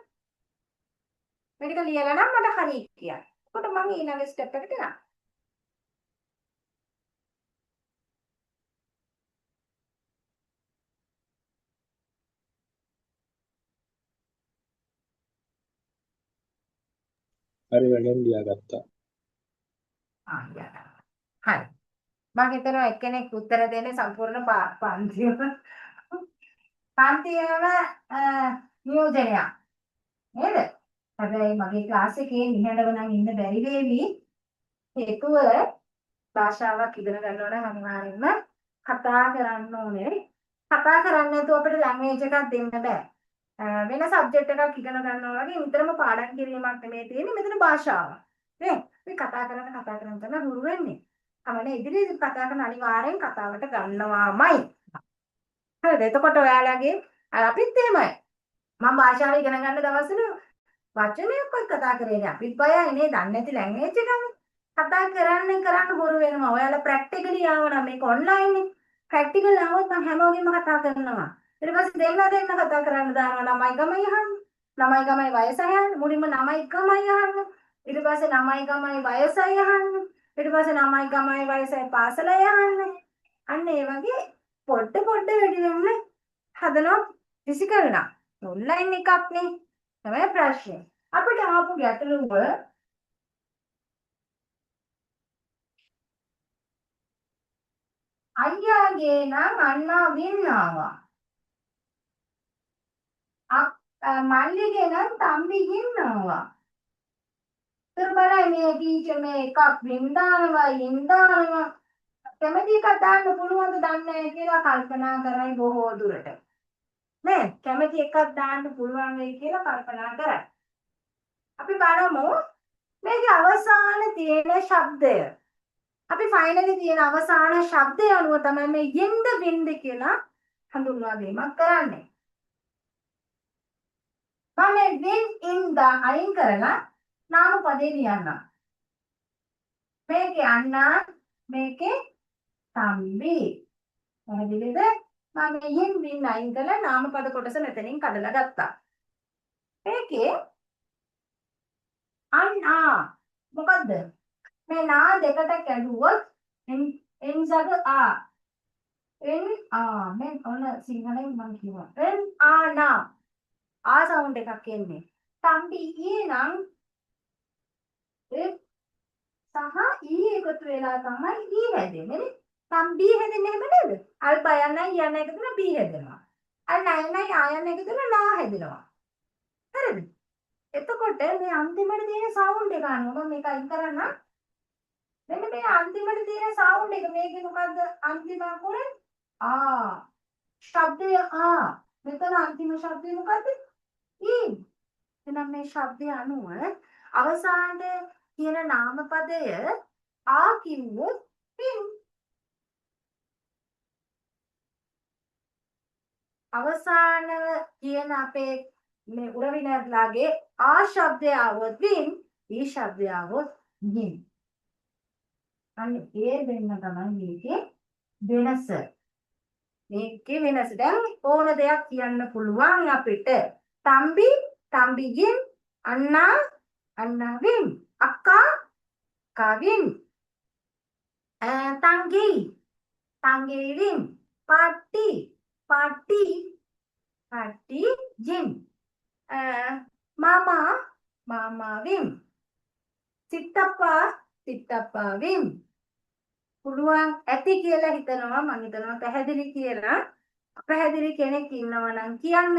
මේක ලියලා නම් මට හරි කියන්න. එතකොට මම ඊළඟ ස්ටෙප් එකට යනවා. හරි වැඩම ලියාගත්තා. යා. හරි. මම හිතනවා එක්කෙනෙක් උත්තර දෙන්නේ සම්පූර්ණ පන්තියම නියෝජනයක්. නේද? හැබැයි මගේ ක්ලාස් එකේ නිහඬව නම් ඉන්න බැරි වෙවි. හේතුව භාෂාවක් ඉගෙන ගන්න ඕන අනිවාර්යෙන්ම කතා කරන්න ඕනේ. කතා කරන්නේ නැතුව අපිට ලැන්ග්වේජ් එකක් දෙන්න බෑ. වෙන සබ්ජෙක්ට් එකක් ඉගෙන ගන්නවා වගේ නිතරම පාඩම් කිරීමක් නෙමෙයි තියෙන්නේ මෙතන භාෂාව. නේ? අපි කතා කරන තමයි හුරු වෙන්නේ. අපනේ ඉදිරියේ කතා කරන අනිවාර්යෙන් කතාවට ගන්නවාමයි. හරිද? එතකොට ඔයාලගේ අපිත් එහෙමයි. මම භාෂාව ඉගෙන ගන්න දවස්වල වචනයක් ඔය කතා කරේ නෑ. අපිත් බයයි නේ දන්නේ නැති ලැන්ග්වේජ් එකනේ. කතා කරන්න බොරු වෙනවා. ඔයාලා ප්‍රැක්ටිකලි ආවනම් මේක ඔන්ලයින් නේ. ප්‍රැක්ටිකල් ආවොත් මම හැමෝගෙම කතා කරනවා. ඊට පස්සේ දෙන්න කතා කරන්න දානවා ළමයි ගමයි අහන්න. ළමයි ගමයි වයසයි අහන්න. මුලින්ම ළමයි ගමයි අහන්න. ඊට පස්සේ ළමයි ගමයි වයසයි අහන්න. ඊට පස්සේ ළමයි ගමයි වයසයි පාසලයි අහන්න. අන්න ඒ වගේ පොඩ වැඩි වෙන්න හදනවා ෆිසිකල් නම්. ඔන්ලයින් එකක් නේ. තමයි ප්‍රශ්නේ. අපිට ආපු ගැටලුව අයියාගේ නම් අන්නා වින්නාවා. මල්ලිගේ නම් තම්බි ඉන්නවා. ඒතර බලයි මේ ටීචර් මේ එකක් වින්දානවා කැමති එකක් දාන්න පුළුවන්ද දන්නේ නැහැ කියලා කල්පනා කරයි බොහෝ දුරට. නේ කැමති එකක් දාන්න පුළුවන් වෙයි කියලා කල්පනා කරයි. අපි බලමු මේකේ අවසාන තියෙන ශබ්දය. අපි ෆයිනලි තියෙන අවසාන ශබ්දය අනුව තමයි මේ යෙන්ද වින්ද කියලා හඳුන්වා දීමක් කරන්නේ. මම වින් ඉන් ද අයින් කරලා නාම පදේ ලියන්නම්. මේකේ අන්නා මේකේ තම්බි. පැහැදිලිද? මම යෙන් වින් අයින් කරලා නාම පද කොටස මෙතනින් කඩලා ගත්තා. මේකේ අන්නා මොකද්ද? මේ නා දෙකට කැඩුවොත් එන්සග ආ මේ ඔන්න සිංහලෙන් මම කියනවා නා ආ සවුන්ඩ් එකක් එන්නේ. තම්බි ඊ නම් සහ ඊ එකතු වෙලා තමයි ඊ හැදෙන්නේ නේ. තම්බි හැදෙන්නේ එහෙම නේද? අල්පයන්යි යන එක තුන බී හැදෙනවා. අනයන්යි ආයන එක තුන නා හැදෙනවා. හරිද? එතකොට මේ අන්තිමට තියෙන සවුන්ඩ් එක අනුව මම මේක අයින් කරන්න. මෙන්න මේ අන්තිමට තියෙන සවුන්ඩ් එක මේකේ මොකද්ද අන්තිම අකුරේ? ශබ්දය මෙතන අන්තිම ශබ්දය මොකද්ද? ඊ. එහෙනම් මේ ශබ්දය අනුව අවසානයේ කියන නාමපදය කිව්වොත් පින්. අවසාන කියන අපේ මේ උරවිනර්ලාගේ ශබ්දය આવොත් වින්, ඊ ශබ්දය આવොත් ගින්. අන්න ඒ දෙන්න තමයි මේකේ වෙනස. මේකේ වෙනස. දැන් ඕන දෙයක් කියන්න පුළුවන් අපිට. තම්බි, තම්බිගින්, අන්නා, අන්නාවින්, අක්කා, කවින්, තංගි, තංගිවින්, පාටි, පාටි, පාටිජින්, මාමා, මාමාවින්, සිත්තප්පා, සිත්තප්පාවින්. පුළුවන් ඇති කියලා හිතනවා. මම හිතනවා පැහැදිලි කියලා. පැහැදිලි කෙනෙක් ඉන්නවා නම් කියන්න.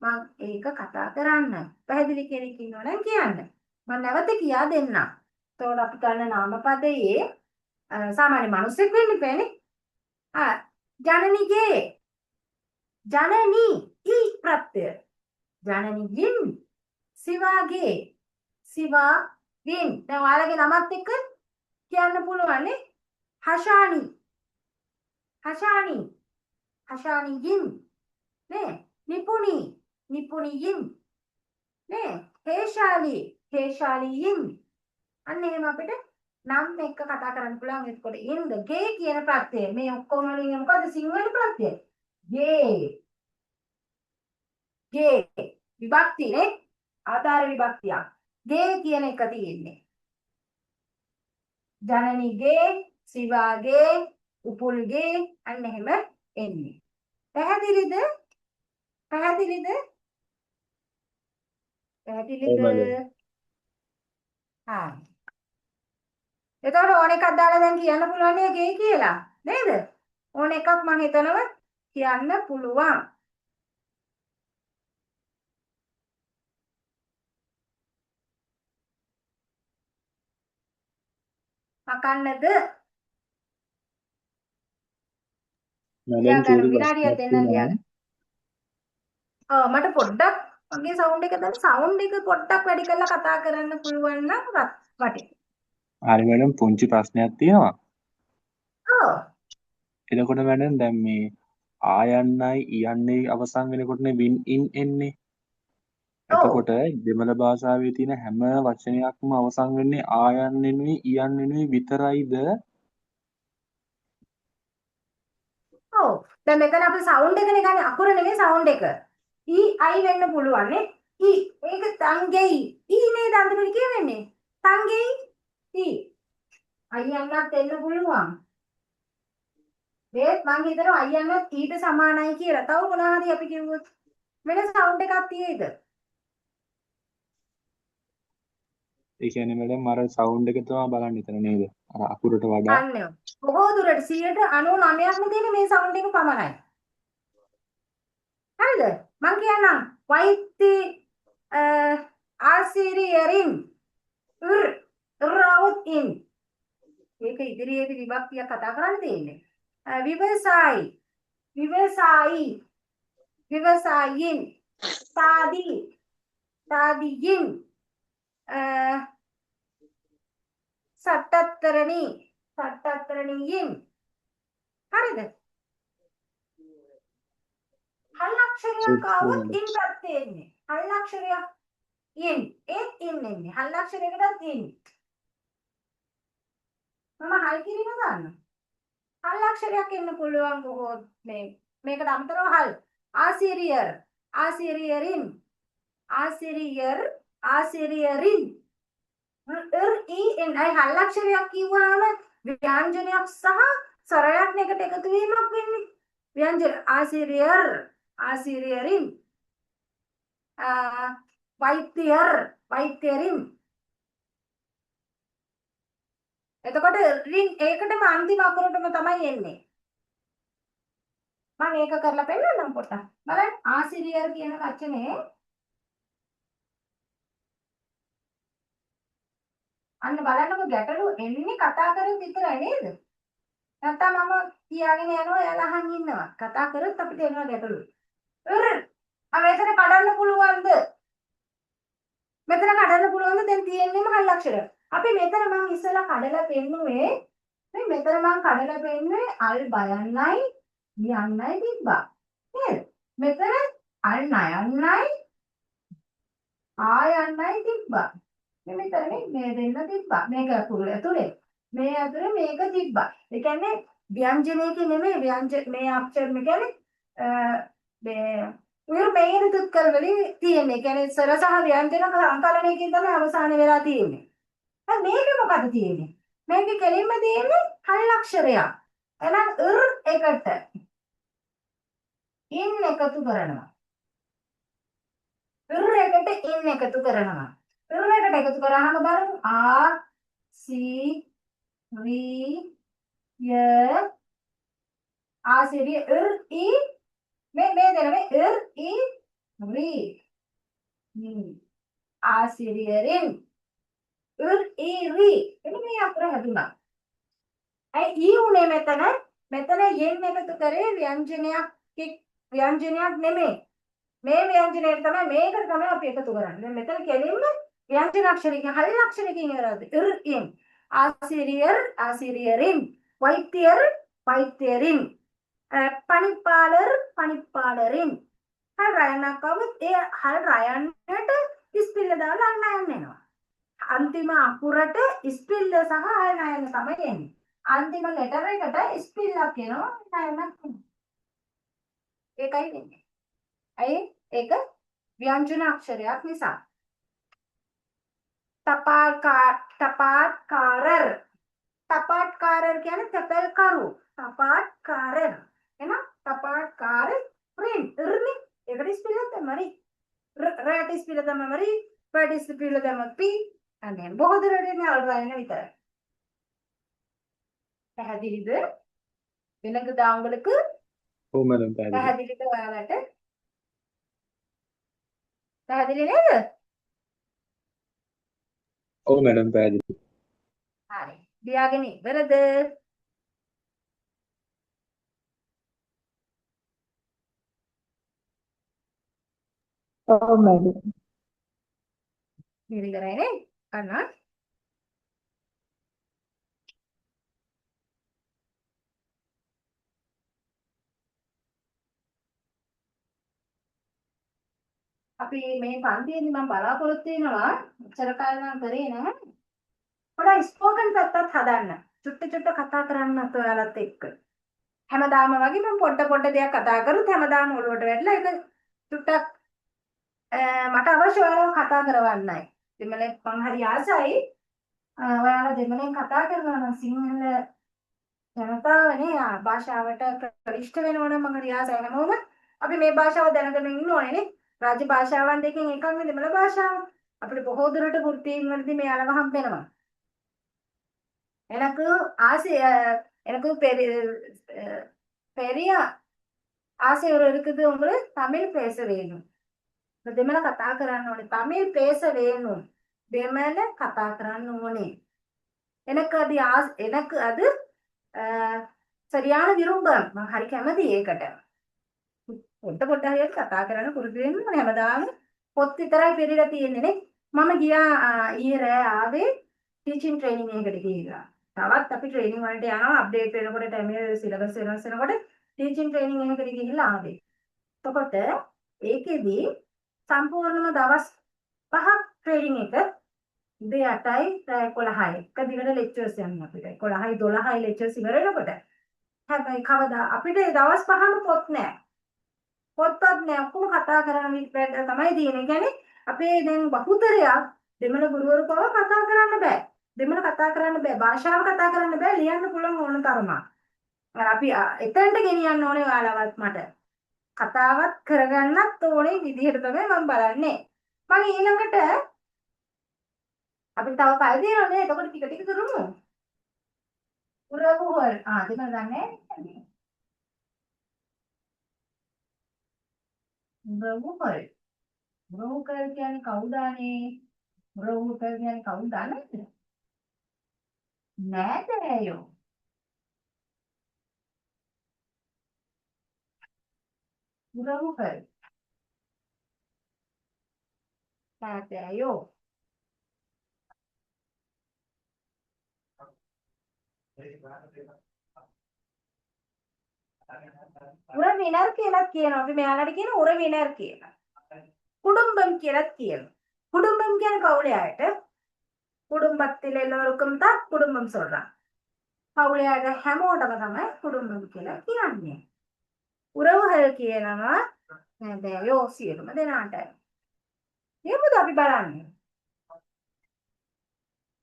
මම ඒක කතා කරන්න. පැහැදිලි කෙනෙක් ඉන්නවා නම් කියන්න. මම නැවත කියා දෙන්නම්. එතකොට අපි ගන්න නාමපදයේ සාමාන්‍ය මිනිස්සෙක් වෙන්න බෑනේ. ජනනිගේ ජනනි ඊ ප්‍රත්‍ය. ජනනිගින් සිවාගේ සිවාගින්. දැන් ඔයාලගේ නමත් එක්ක කියන්න පුළුවන් නේ. හෂානි හෂානි හෂානිගින් නේ. නිපුණී නිපුණියින් නේ හේෂාලී හේෂාලීයින් අන්න එහෙම අපිට නම් එක්ක කතා කරන්න පුළුවන්. එතකොට ඉන්ද ගේ කියන ප්‍රත්‍යය මේ ඔක්කොම වලින් මොකද සිංහල ප්‍රත්‍යය ගේ විභක්ති නේ ආධාර විභක්තියක් ගේ කියන එක තියෙන්නේ. ජනනිගේ සිවාගේ උපුල්ගේ අන්න එහෙම එන්නේ. පැහැදිලිද? පැහැදිලිද? පැහැදිලිද? හා එතකොට ඕන එකක් දාලා දැන් කියන්න පුළුවන් නේ ගේ කියලා නේද? ඕන එකක් මම හිතනවා කියන්න පුළුවන්. මකන්නද? මැඩම් ගන්න චූටි විනාඩියක් ප්‍රශ්නයක් දෙන්නම් තියෙනවා. මට පොඩ්ඩක් මගේ සවුන්ඩ් එක දැන් සවුන්ඩ් එක පොඩ්ඩක් වැඩි කරලා කතා කරන්න පුළුවන් නම් වටිනවා. හරි මැඩම් පුංචි ප්‍රශ්නයක් තියෙනවා. ඔව්. එතකොට මැඩම් දැන් මේ ආයන්නයි ඉයන්නේ අවසන් වෙනකොටනේ වින් ඉන් එන්නේ. ඔව්. එතකොට දෙමළ භාෂාවේ තියෙන හැම වචනයක්ම අවසන් වෙන්නේ ආයන්නෙනුයි ඉයන්නෙනුයි විතරයිද? ඔව්. දැන් මෙතන අපි සවුන්ඩ් එකනේ ගන්නේ අකුර නෙමෙයි සවුන්ඩ් එක. I වෙන්න පුළුවන් නේ. මේක තංගෙයි. නේද අන්තිමට කියවෙන්නේ. තංගෙයි අයියන්නත් එන්න පුළුවන්. ඒත් මං හිතනවා අයියන්නත් ඊට සමානයි කියලා. තව මොනවා හරි අපි කිව්වොත් වෙන සවුන්ඩ් එකක් තියෙයිද? ඒ කියන්නේ මැඩම් අර සවුන්ඩ් එක තමයි බලන්න එතන නේද? අර අකුරට වඩා. අන්න බොහෝ දුරට 99%ක්ම තියෙන්නේ මේ සවුන්ඩ් එක පමණයි. හරිද? මං කියන්නම් වෛත්‍ය ආසිරියරින් රවුත් ඉන් මේක ඉදිරියේදී විභක්තියක් කතා කරන්න තියෙන්නේ. විවසායින් තාදියින් සට්ටත්තරණීයින් හරිද? හල්ලක්ෂරයක් આવොත් ඉන් ප්‍රත්‍යයෙන්නේ. හල්ලක්ෂරයක් ඉන් ඒත් ඉන්නේ. හල්ලක්ෂරයකටත් ඉන්. මම හල් කිරීම ගන්නවා. හල්ලක්ෂරයක් එන්න පුළුවන් බොහෝ මේකට අමතරව හල් ආසිරියරින් හල්ලක්ෂරයක් කිව්වහම ව්‍යංජනයක් සහ ස්වරයක් එකට එකතු වීමක් වෙන්නේ. ව්‍යංජන ආසිරියරින් වෛත්‍යරින් එතකොට රින් ඒකටම අන්තිම අකුරටම තමයි එන්නේ. මම ඒක කරලා පෙන්නන්නම් පොඩ්ඩක්. බලන්න ආසිරියර් කියන වචනේ අන්න බලන්නකො ගැටලු එන්නේ කතා කරොත් විතරයි නේද? නැත්තම් මම කියාගෙන යනවා එයාලා අහන් ඉන්නවා. කතා කරොත් අපිට එනවා ගැටලු. මෙතන කඩන්න පුළුවන්ද? මෙතන කඩන්න පුළුවන්ද? දැන් තියෙන්නේම හල්ලක්ෂර. අපි මෙතන මම ඉස්සලා කඩලා පෙන්නුවේ මේ මෙතන මම කඩලා පෙන්නුවේ අල් බයන්නයි යන්නයි තිබ්බා. නේද? මෙතන අල් නයන්නයි ආයන්නයි තිබ්බා. මෙතන මේ දෙන්න තිබ්බා. මේක ඇතුලේ මේ ඇතුලේ මේක තිබ්බා. ඒ කියන්නේ ව්‍යංජනයක නෙමෙයි මේ අක්ෂර මේ කියන්නේ උයර මේන තුත්කල් වලින් තියෙන්නේ. කියන්නේ ස්වර සහ ව්‍යංජන සංකලනයකින් තමයි අවසාන වෙලා තියෙන්නේ. දැන් මේක මොකද තියෙන්නේ? මේකේ කෙලින්ම තියෙන්නේ හල්ලක්ෂරයක්. එහෙනම් එකට ඉන් එකතු කරනවා. එකට ඉන් එකතු කරනවා. එකට එකතු කරාම බලමු ආ සී rí ය ආසිරිය ඊ මේ දෙන මේ ඊ rí ආසිරියරින් ඊ rí එන්න මේ අකුර හැදුනා. ඇයි ඊ උනේ මෙතන යෙන් එකතු කරේ ව්‍යංජනයක් නෙමෙයි. මේ ව්‍යංජනයට තමයි මේකට තමයි අපි එකතු කරන්නේ. දැන් මෙතන කෙලින්ම ව්‍යංජන අක්ෂරකින් හල්ලක්ෂරකින් ඉවරද? ඉන් ආසිරියරින් වෛත්‍යරින් පணிப்பாளர் හල් රයන්නක් આવුත් ඒ හල් රයන්නට ඉස්පිල්ල දාලා අන්න යන්න එනවා. අන්තිම අකුරට ඉස්පිල්ල සහ හල් නයන්න තමයි එන්නේ. අන්තිම ලෙටර් එකට ඉස්පිල්ලක් එනවා නයන්නක් එනවා. ඒකයි වෙන්නේ. ඇයි? ඒක ව්‍යංජන අක්ෂරයක් නිසා. තපාත්කාරර් තපාත්කාරර් කියන්නේ තැපැල්කරු. තපාත්කාරර් එහෙනම් තපාත්කාර ප්‍රින්ට් ඉර්නේ ඒකට ඉස්පිල්ලක් තමයි. රට ඉස්පිල්ල තමයි පඩ ඉස්පිල්ල තමයි පි අනේ බොහෝ දුරට යන්නේ අල්රයින විතරයි. පැහැදිලිද? விலங்குதா உங்களுக்கு? ඔව් මැඩම් පැහැදිලි. පැහැදිලිද ඔයාලට? පැහැදිලි නේද? ඔව් මැඩම් පැහැදිලි. හරි. ලියාගෙන ඉවරද? ඔව් මැඩම්. ඉවරයි නේ? අන්න අපි මේ පන්තියේදී මම බලාපොරොත්තු වෙනවා උත්තර කාලනම් කරේ නෑ. පොඩ්ඩක් ස්පෝකන් පැත්තත් හදන්න. චුට්ට කතා කරන්නත් ඔයාලත් එක්ක. හැමදාම වගේ මම පොඩ දෙයක් කතා කරුත් හැමදාම ඔළුවට වැටලා ඒක චුට්ටක් මට අවශ්‍ය ඔයාලව කතා කරවන්නයි. දෙමළෙන් මං හරි ආසයි. ඔයාලා දෙමළෙන් කතා කරනවා නම් සිංහල ජනතාවනේ භාෂාවට ප්‍රවිෂ්ඨ වෙනවා නම් මම හරි ආසයි. හැමෝම අපි මේ භාෂාව දැනගෙන ඉන්න ඕනේ නේ. රාජ්‍ය භාෂාවන් දෙකෙන් එකක් නේ දෙමළ භාෂාව. අපිට බොහෝ දුරට වෘත්තීන් වලදී මෙයාලව හම්බ වෙනවා. எனக்கு ஆசை எனக்கு பெரிய ஆசை ஒரு இருக்குது உங்களுக்கு தமிழ் பேச வேணும். දෙමළ කතා කරන්න ඕනේ. தமிழ் பேச வேணும். දෙමළ කතා කරන්න ඕනේ. எனக்கு அது சரியான விருப்பம். මම හරි කැමතියි ඒකට. පොඩ හරියට කතා කරන්න පුරුදු වෙන්න ඕනේ. හැමදාම පොත් විතරයි පෙරලා තියෙන්නේ නේ. මම ගියා ඊයේ රෑ ආවේ ටීචින් ට්‍රේනින් එකකට ගිහිල්ලා. තවත් අපි ට්‍රේනින් වලට යනවා අප්ඩේට් වෙනකොට ටැමේ සිලබස් වෙනස් වෙනකොට ටීචින් ට්‍රේනින් එකකට ගිහිල්ලා ආවේ. එතකොට ඒකෙදි සම්පූර්ණම දවස් 5ක් ට්‍රේනින් එක උදේ 8යි රෑ 11යි එක දිගට ලෙක්චර්ස් යනවා අපිට 11යි 12යි ලෙක්චර්ස් ඉවර වෙනකොට හැබැයි කවදා අපිට ඒ දවස් 5ම පොත් නෑ පොත්පත් නෑ ඔක්කොම කතා කරන විදිහට තමයි තියෙන්නේ. කියන්නේ අපේ දැන් බහුතරයක් දෙමළ ගුරුවරු පව කතා කරන්න බෑ. දෙමළ කතා කරන්න බෑ. භාෂාව කතා කරන්න බෑ. ලියන්න පුළුවන් ඕන තරමක්. අපි එතනට ගෙනියන්න ඕනේ ඔයාලවත් මට. කතාවත් කරගන්නත් ඕනේ විදිහට තමයි මම බලන්නේ. මම ඊළඟට අපිට තව කල් තියෙනවා නේ. එතකොට ටික කරමු. උරවුවල්. දෙමළ දන්නේ නැහැ. උරවුවල්. උරවුකල් කියන්නේ කවුද අනේ? උරවුකල් කියන්නේ කවුද අනේ? නෑදෑයෝ. උරවුකල්. නෑදෑයෝ. උරවිනර් කියලා කියනවා. අපි මෙයාලට කියන උරවිනර් කියලා. குடும்பம் කියලා කියනවා. குடும்பம் කියන්නේ කවුලේ අයට? குடும்பத்தில் எல்லோருக்கும் தான் குடும்பம் சொல்றாங்க. කවුලේ අයට හැමෝටම තමයි குடும்பம் කියලා කියන්නේ. උරවුහල් කියනවා නෑදෑයෝ සියලුම දෙනාට. එහෙමද අපි බලන්නේ?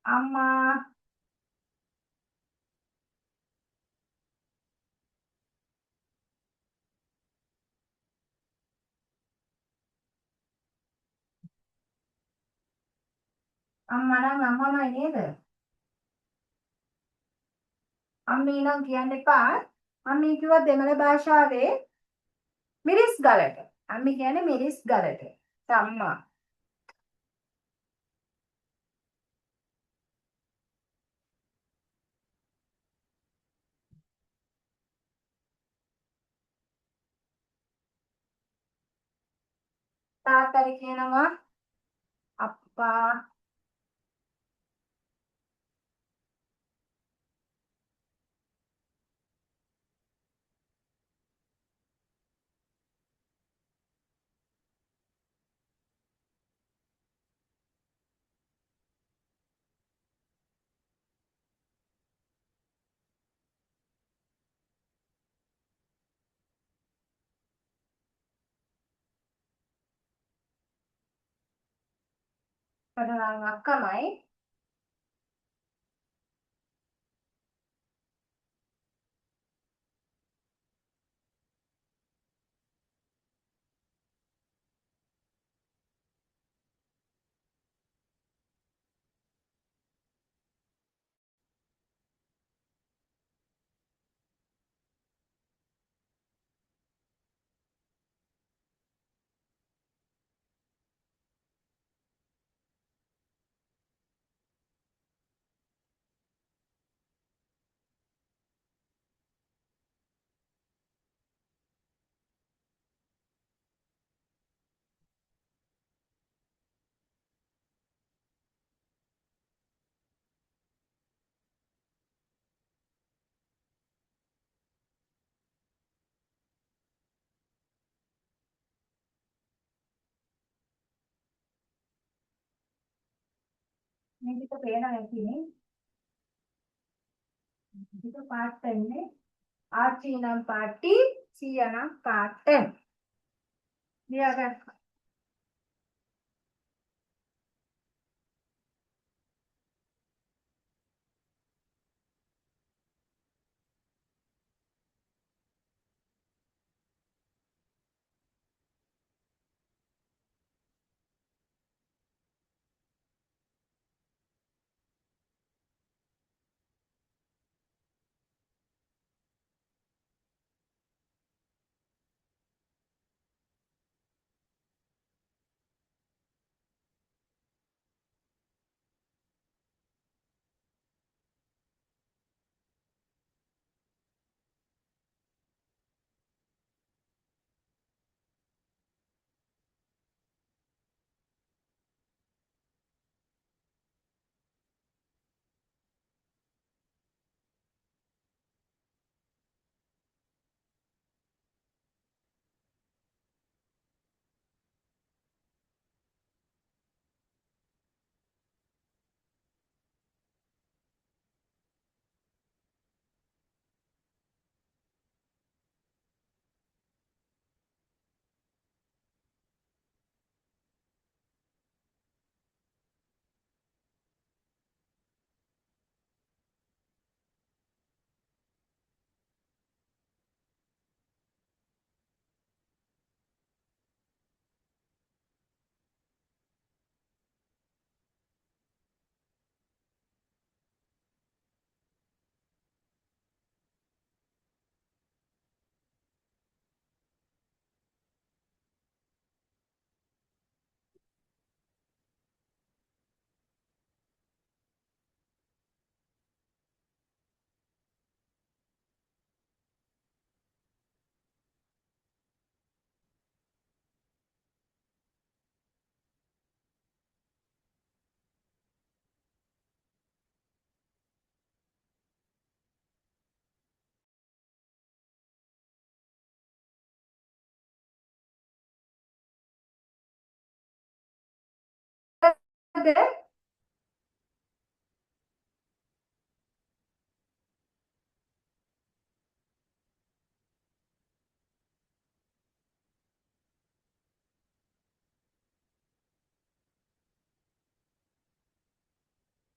අම්මා අම්මා නම් අම්මමයි නේද? අම්මී නම් කියන්න එපා. අම්මී කිව්වා දෙමළ භාෂාවේ මිරිස් ගලට. අම්මී කියන්නේ මිරිස් ගලට. අම්මා. තාත්තට කියනවා අප්පා. කරනම් අක්කමයි. මේක පේන නැතිනේ. මේක පාට වෙන්නේ ආචී නම් පාටි, සීයා නම් පාටෙන්. ලියාගන්න.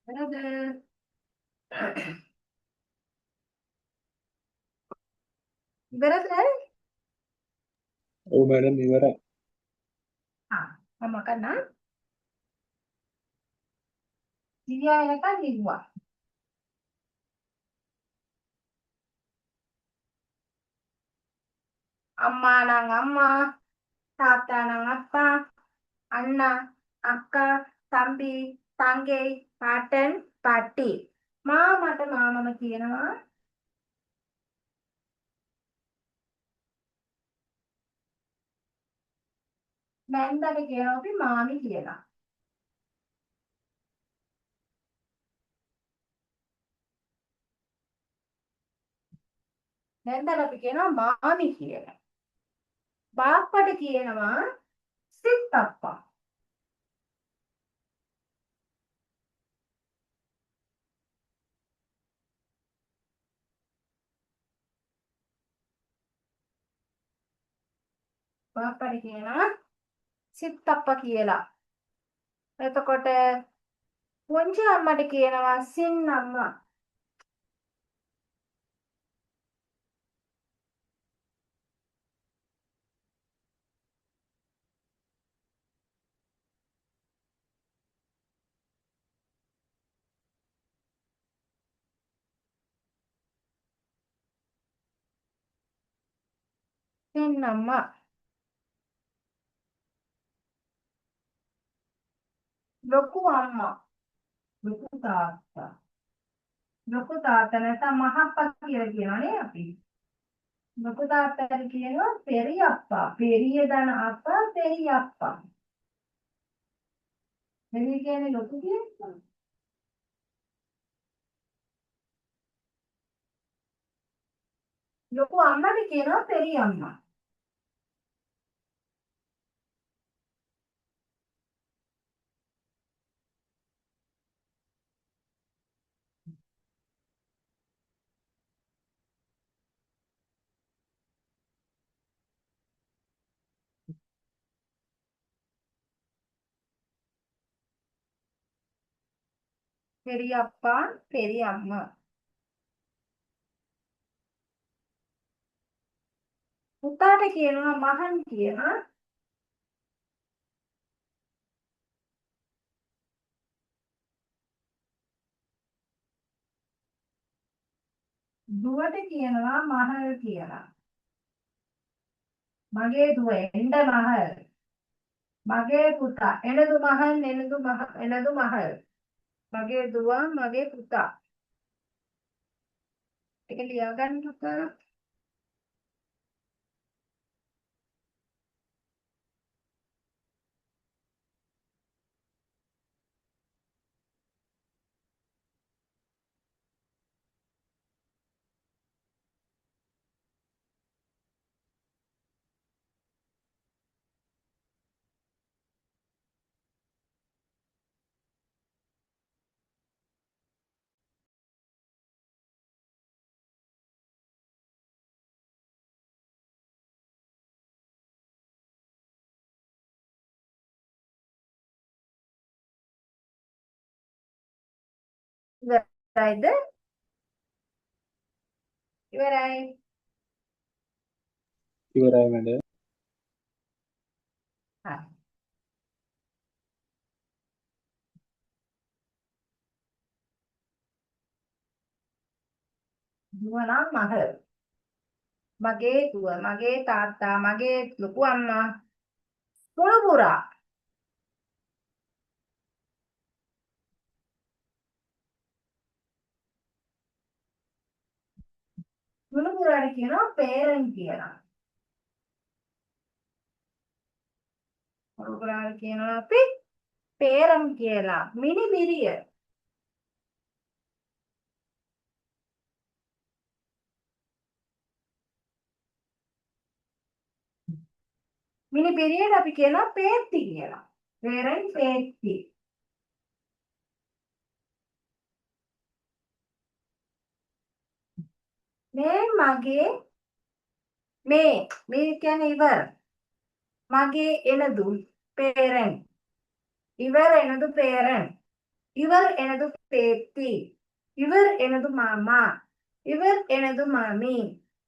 ඉවරද? ඉවරද? ඔව් මැඩම් ඉවරයි. මම කන්නා. සීයා එනකන් ලිව්වා. අම්මා නම් අම්මා, තාත්තා නම් අප්පා, අண்ணා, අක්කා, තම්බි, තංගෙයි, පාටන්, පාටි. මාමට මාමම කියනවා. නැන්දට කියනවා අපි මාමි කියලා. නැන්දට අපි කියනවා මාමි කියලා. බාප්පට කියනවා සිත්තප්පා. බාප්පට කියනවා සිත්තප්පා කියලා. එතකොට පුංචි අම්මට කියනවා සින් අම්මා. සින් අම්මා. ලොකු අම්මා. ලොකු තාත්තා. ලොකු තාත්තා නැත්නම් මහප්පා කියලා කියනවනේ අපි. ලොකු තාත්තට කියනවා පෙරියප්පා. පෙරියදන අප්පා පෙරියප්පා. පෙරිය කියන්නේ ලොකු කියන්නේ. ලොකු අම්මට කියනවා පෙරියම්මා. පෙරියප්පා පෙරියම්මා. පුතාට කියනවා මහන් කියලා. දුවට කියනවා මහල් කියලා. මගේ දුව එන්න මහල්. මගේ පුතා එනදු මහල් එනදු මහල්. මගේ දුව මගේ පුතා. ටික ලියා ගන්න පුතා. ඉවරයිද? ඉවරයි. ඉවරයි මැඩම්. හරි. දුව නම් මහල්. මගේ දුව මගේ තාත්තා මගේ ලොකු අම්මා මුණුබුරා. මුණුබුරාට කියනවා පේරන් කියලා. මුණුබුරාට කියනවා අපි පේරන් කියලා. මිනිබිරිය. මිනිබිරියට අපි කියනවා පේත්ති කියලා. පේරන් පේත්ති. මේ කියන්නේ ඉවර. මගේ එනදු පේරන්. ඉවර එනදු පේරන්. ඉවර එනදු පේත්ති. ඉවර එනදු මාමා. ඉවර එනදු මාමි.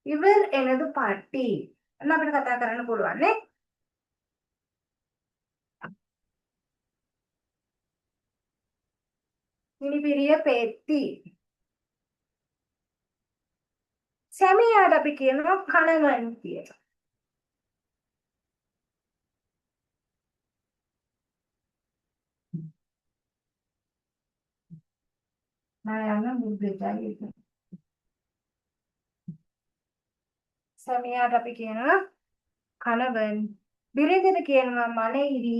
ඉවර එනදු පාටි. අන්න අපිට කතා කරන්න පුළුවන් නේ. මිනිබිරිය පේත්ති. සැමියාට අපි කියනවා කණවන් කියලා. නයන බුද්ධජාලික. සැමියාට අපි කියනවා කණවන්. බිරිඳට කියනවා මනෙහිරි.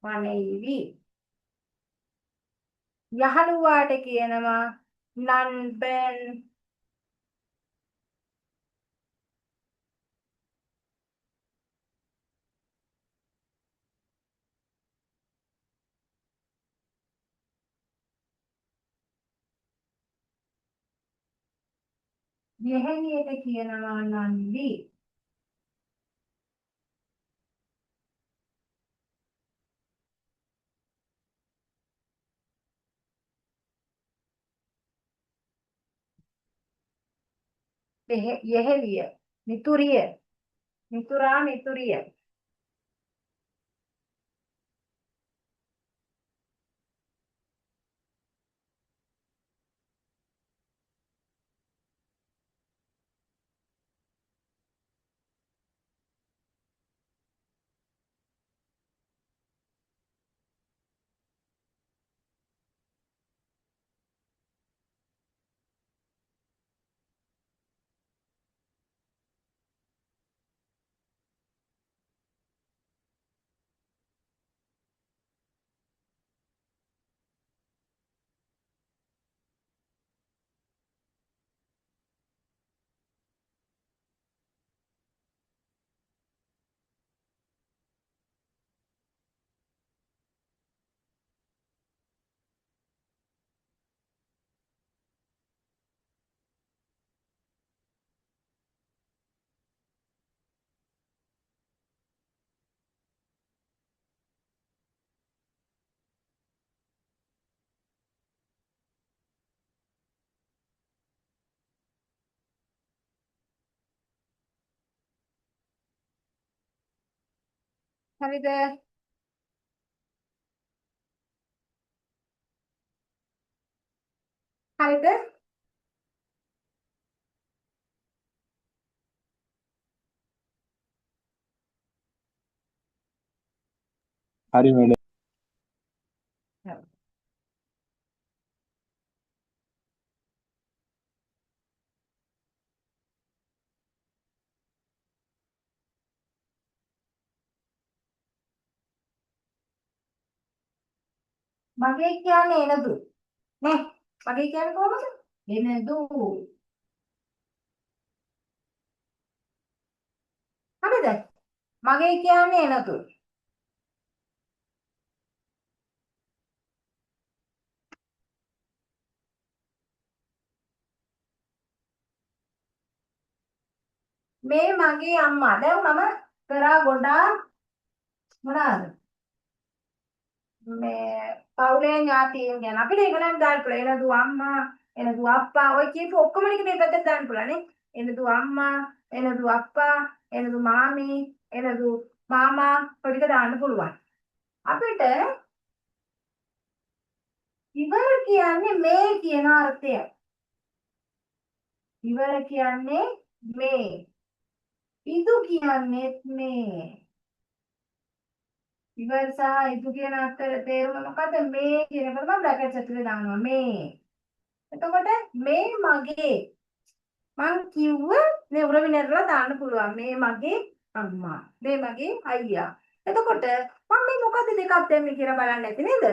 මනෙහිරි. යහළුවාට කියනවා නන්බන්. යෙහෙලියට කියනවා නන්දි. යෙහෙලිය. මිතුරිය. මිතුරා මිතුරිය. හරිද? හරිද? හරි මැඩම්. මගේ කියන්නේ එනදු. නේ? මගේ කියන්නේ කොහොමද? එනදු. හරිද? මගේ කියන්නේ එනදු. මේ මගේ අම්මා. දැන් මම කරා ගොඩාක් මොනවාද? මේ පවුලේ ඥාතීන් ගැන අපිට ඒක නම් දාන්න පුළුවන්. එනදු අම්මා, එනදු අප්පා ඔය කියපු ඔක්කොම ටික මේ පැත්තට දාන්න පුළුවන් නේ. එනදු අම්මා, එනදු අප්පා, එනදු මාමි, එනදු මාමා ඔය ටික දාන්න පුළුවන්. අපිට ඉවර කියන්නේ මේ කියන අර්ථය. ඉවර කියන්නේ මේ. ඉදු කියන්නේ මේ. ඉවර සහ ඉදු කියන අතර තේරුම මොකද්ද? මේ කියන එක මම බ්‍රැකට්ස් ඇතුලේ දානවා මේ. එතකොට මේ මගේ මං කිව්ව මේ උරවිනරලා දාන්න පුළුවන්. මේ මගේ අම්මා. මේ මගේ අයියා. එතකොට මම මේ මොකද්ද දෙකක් දැම්මේ කියලා බලන්න ඇති නේද?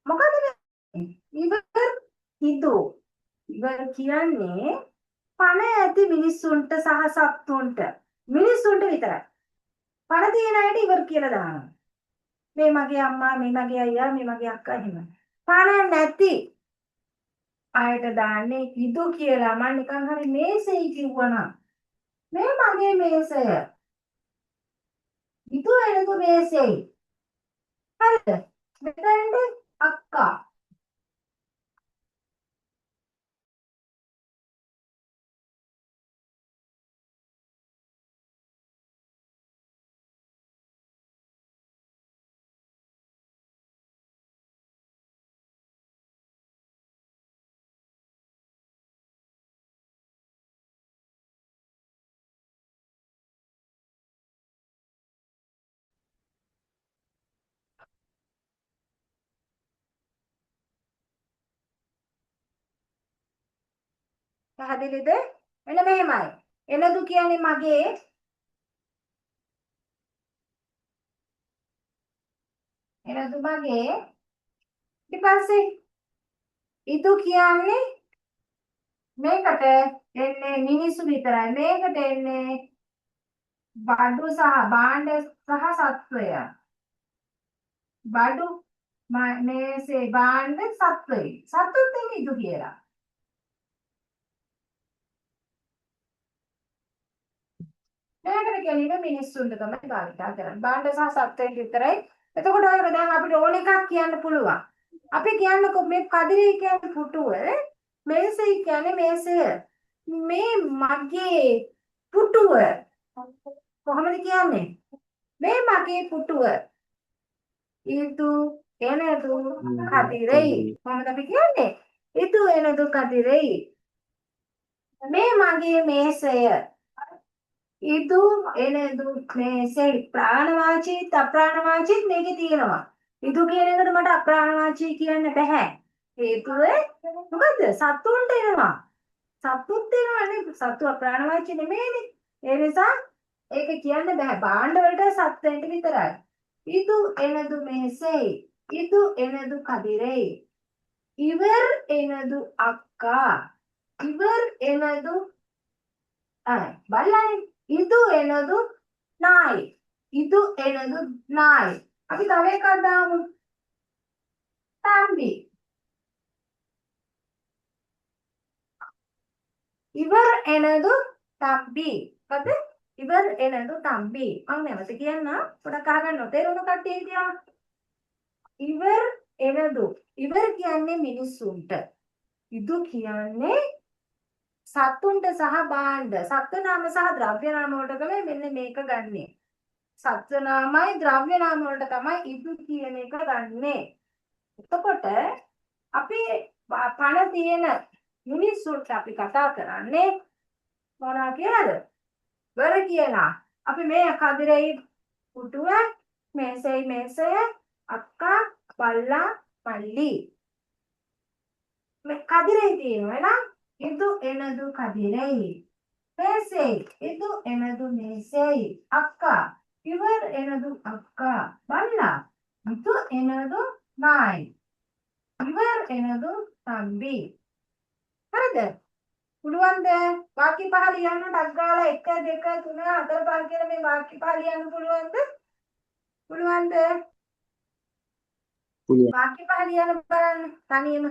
මොකද්ද ඉවර ඉදු. ඉවර කියන්නේ පණ ඇති මිනිස්සුන්ට සහ සත්තුන්ට. මිනිස්සුන්ට විතරයි. පණ තියෙන අයට ඉවර කියලා දානවා. මේ මගේ අම්මා, මේ මගේ අයියා, මේ මගේ අක්කා එහෙම. පණ නැති අයට දාන්නේ ඉදු කියලා. මම නිකන් හරි මේසෙයි කිව්වනම් මේ මගේ මේසය. ඉදු එනදු මේසෙයි. හරිද? මෙතනට අක්කා. පැහැදිලිද? මෙන්න මෙහෙමයි. එනදු කියන්නේ මගේ. එනදු මගේ. ඊට පස්සේ ඉදු කියන්නේ මේකට එන්නේ මිනිස්සු විතරයි. මේකට එන්නේ බඩු සහ භාණ්ඩ සහ සත්වය. බඩු මේසේ භාණ්ඩ සත්වය. සත්තුත් එන්නේ ඉදු කියලා. මේකට කියන්නේ මිනිස්සුන්ට තමයි භාවිතා කරන්නේ. භාණ්ඩ සහ සත්ත්වයන් විතරයි. එතකොට ඔය දැන් අපිට ඕන එකක් කියන්න පුළුවන්. අපි කියන්නකො මේ කදිරේ කියන්නේ පුටුව, මේසෙයි කියන්නේ මේසය. මේ මගේ පුටුව. කොහොමද කියන්නේ? මේ මගේ පුටුව. itu එනදු කදිරෙයි. කොහොමද අපි කියන්නේ? itu එනදු කදිරෙයි. මේ මගේ මේසය. itu එනදු මේසෙයි. ප්‍රාණවාචීත් අප්‍රාණවාචීත් මේකේ තියෙනවා. itu කියන එකට මට අප්‍රාණවාචී කියන්න බෑ. හේතුව මොකද්ද? සතුන්ට එනවා. සතුත් එනවනේ. සතු අප්‍රාණවාචී නෙමෙයිනේ. ඒ නිසා ඒක කියන්න බෑ. භාණ්ඩ වලට සත්ත්වයන්ට විතරයි. itu எனது மேசை. itu எனது கதிரை. இவர் எனது அக்கா. இவர் எனது බලන්න. itu எனது நாய். itu எனது நாய். අපි තව එකක් දාමු. தம்பி. இவர் எனது தம்பி. මොකද? ඉවර් එනදු තම්බි. මම නැවත කියන්න පොඩක් අහගන්න. තේරුණා කට්ටිය හිටියා? ඉවර් එනදු. ඉවර් කියන්නේ මිනිස්සුන්ට. ඉදු කියන්නේ සතුන්ට සහ භාණ්ඩ. සත්ත්ව නාම සහ ද්‍රව්‍ය නාම වලට තමයි මෙන්න මේක ගන්නෙ. සත්ත්ව නාමයි ද්‍රව්‍ය නාම වලට තමයි ඉදු කියන එක ගන්නෙ. එතකොට අපි පණ තියෙන මිනිස්සුන්ට අපි කතා කරන්නේ මොනවා කියලාද? වර කියලා. අපි මේ කදිරේ පුටුව, මේසෙයි මේසය, අක්කා, බල්ලා, මල්ලි. මේ කදිරේ තියෙනවා නේද? ಇದು எனது கதிரை. மேசை. ಇದು எனது மேசை. அக்கா. இவர் எனது அக்கா. பல்லா. ಇದು எனது நாய். இவர் எனது தம்பி. හරිද? පුළුවන්ද? වාක්‍ය පහ ලියන්න ටක් ගාලා 1 2 3 4 5 කියලා මේ වාක්‍ය පහ ලියන්න පුළුවන්ද? පුළුවන්ද? පුළුවන්. වාක්‍ය පහ ලියන්න බලන්න තනියම.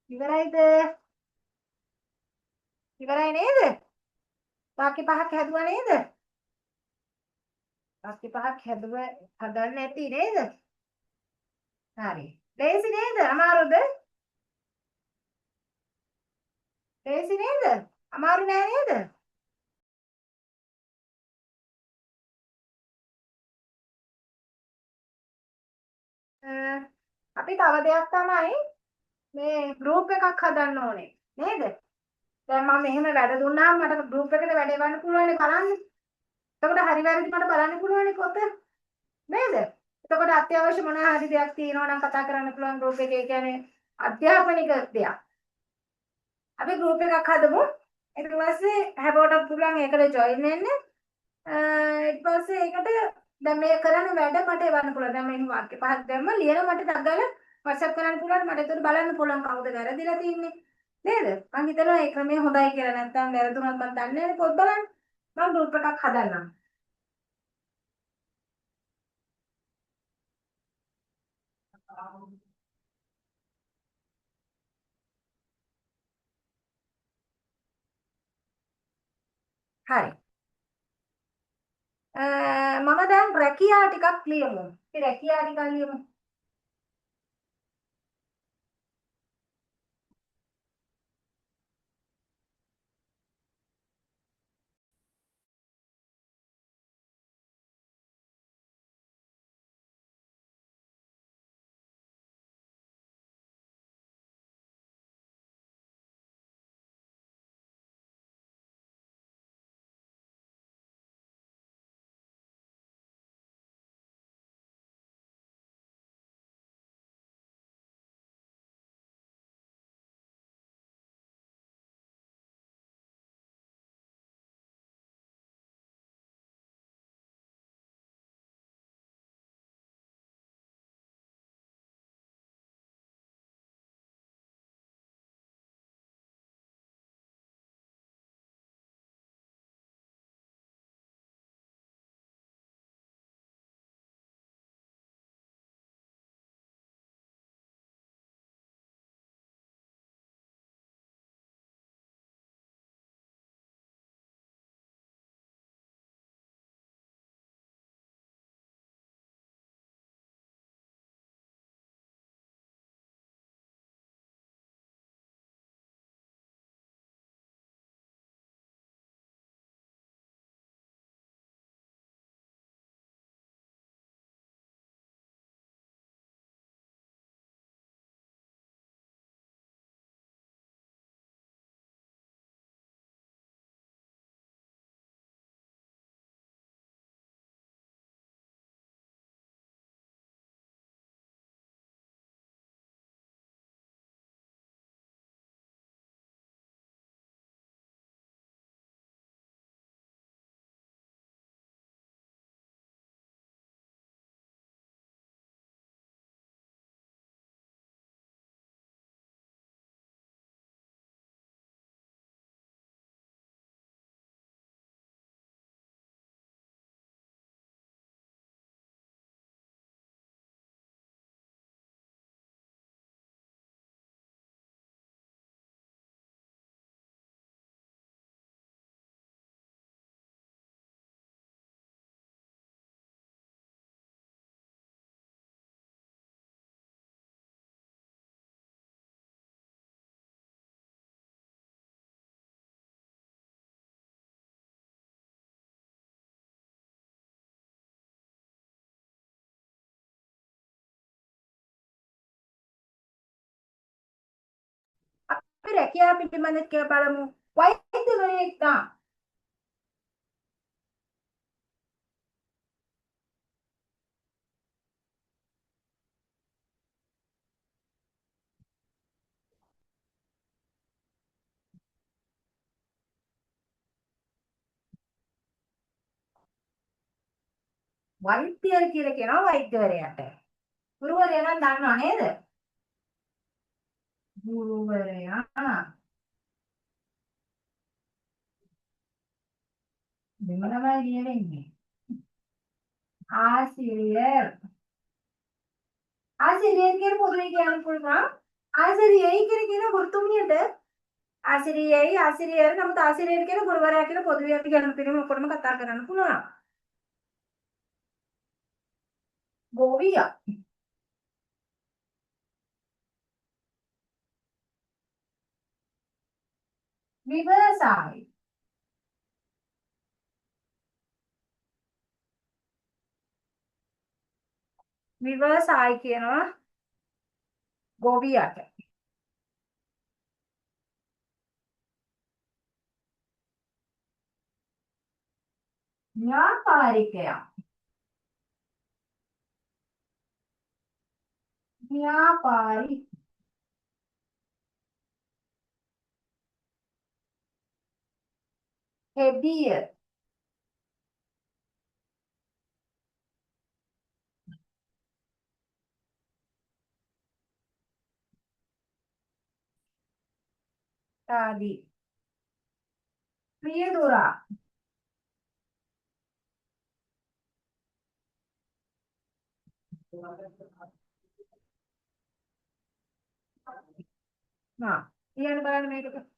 ඉවරයිද? ඉවරයි නේද? වාක්‍ය පහක් හැදුවා නේද? වාක්‍ය පහක් හදන්න ඇති නේද? හරි. ලේසි නේද? අමාරුද? ලේසි නේද? අමාරු නෑ නේද? අපි තව දෙයක් තමයි මේ ගෲප් එකක් හදන්න ඕනේ නේද? දැන් මම මෙහෙම වැඩ දුන්නාම මට ගෲප් එකට වැඩ ගන්න පුළුවන් නේ බලන්න. එතකොට හරි වැරදි මට බලන්න පුළුවන් නේ පොත නේද? එතකොට අත්‍යවශ්‍ය මොනවා හරි දෙයක් තියෙනවා නම් කතා කරන්න පුළුවන් ගෲප් එකේ. ඒ කියන්නේ අධ්‍යාපනික දෙයක්. අපි ගෲප් එකක් හදමු. ඊට පස්සේ හැමෝටම පුළුවන් ඒකට ජොයින් වෙන්න. ඊට පස්සේ ඒකට දැන් මේ කරන වැඩ මට එවන්න පුළුවන්. දැන් මේ වාක්‍ය පහක් දැම්ම ලියන මට ඩග්ගල WhatsApp කරන්න පුළුවන්. මට ඒකට බලන්න පුළුවන් කවුද වැරදිලා තින්නේ. නේද? මම හිතනවා මේ ක්‍රමය හොඳයි කියලා. නැත්නම් වැරදුනොත් මම දන්නේ නැහැ පොත් බලන්න. මම ගෲප් එකක් හදන්නම්. හරි. මම දැන් රැකියා ටිකක් ලියමු. අපි රැකියා ටිකක් ලියමු. අපි රැකියාව පිළිබඳව කියලා බලමු. වෛද්‍යවරයෙක් තා වෛද්‍යවර කියලා කියනවා වෛද්‍යවරයාට. ගුරුවරයා නම් දන්නව නේද? ගුරුවරයා දෙමළමයි ලියවෙන්නේ. ආසිරියර්. ආසිරියර් කියන පොදුවේ කියන්න පුළුවන්. ආසිරියයි කියන ගුරුතුමියට ආසිරියයි ආසිරියර නමුත් ආසිරියර කියන ගුරුවරයා කියලා පොදුවේ අපි ගන්න පිළිම ඔක්කොම කතා කරන්න පුළුවන්. ගෝවියා විවසායි විවසායි කියනවා ගෝවියාට. ව්‍යාපාරිකයා ව්‍යාපාරි හෙදිය ආදී ප්‍රියදුරා හා ඊයන් බලන්න මේකට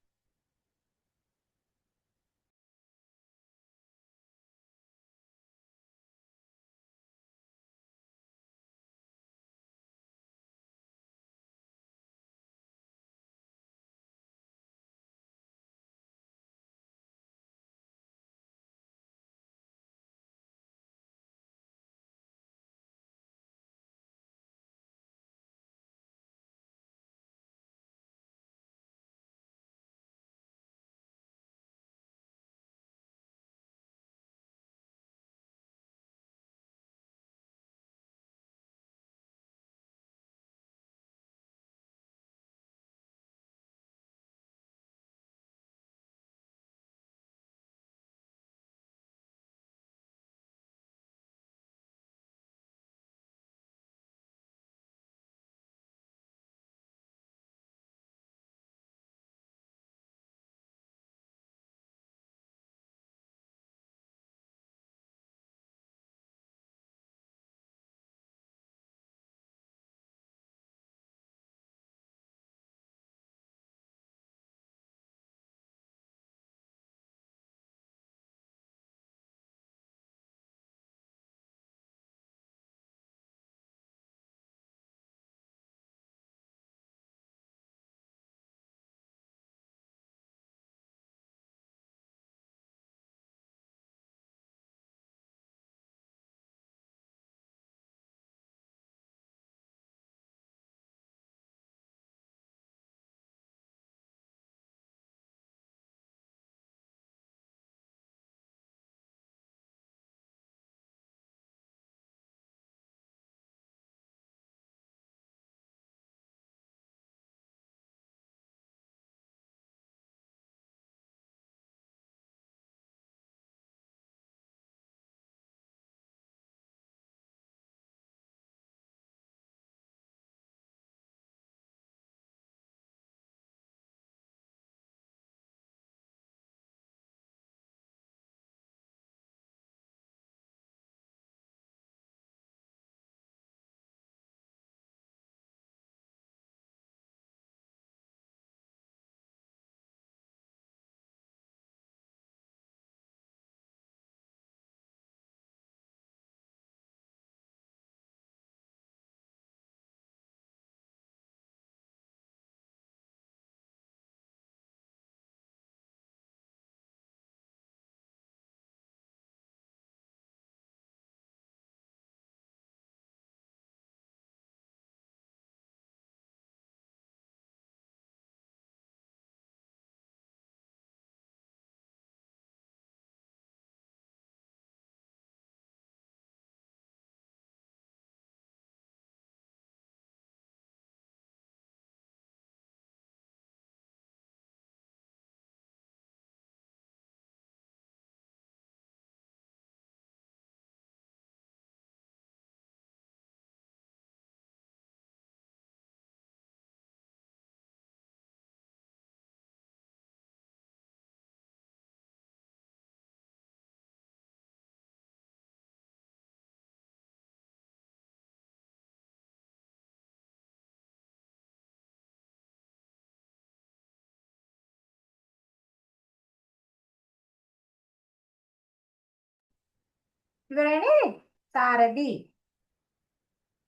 ඉවරයි නේද? සාරදී.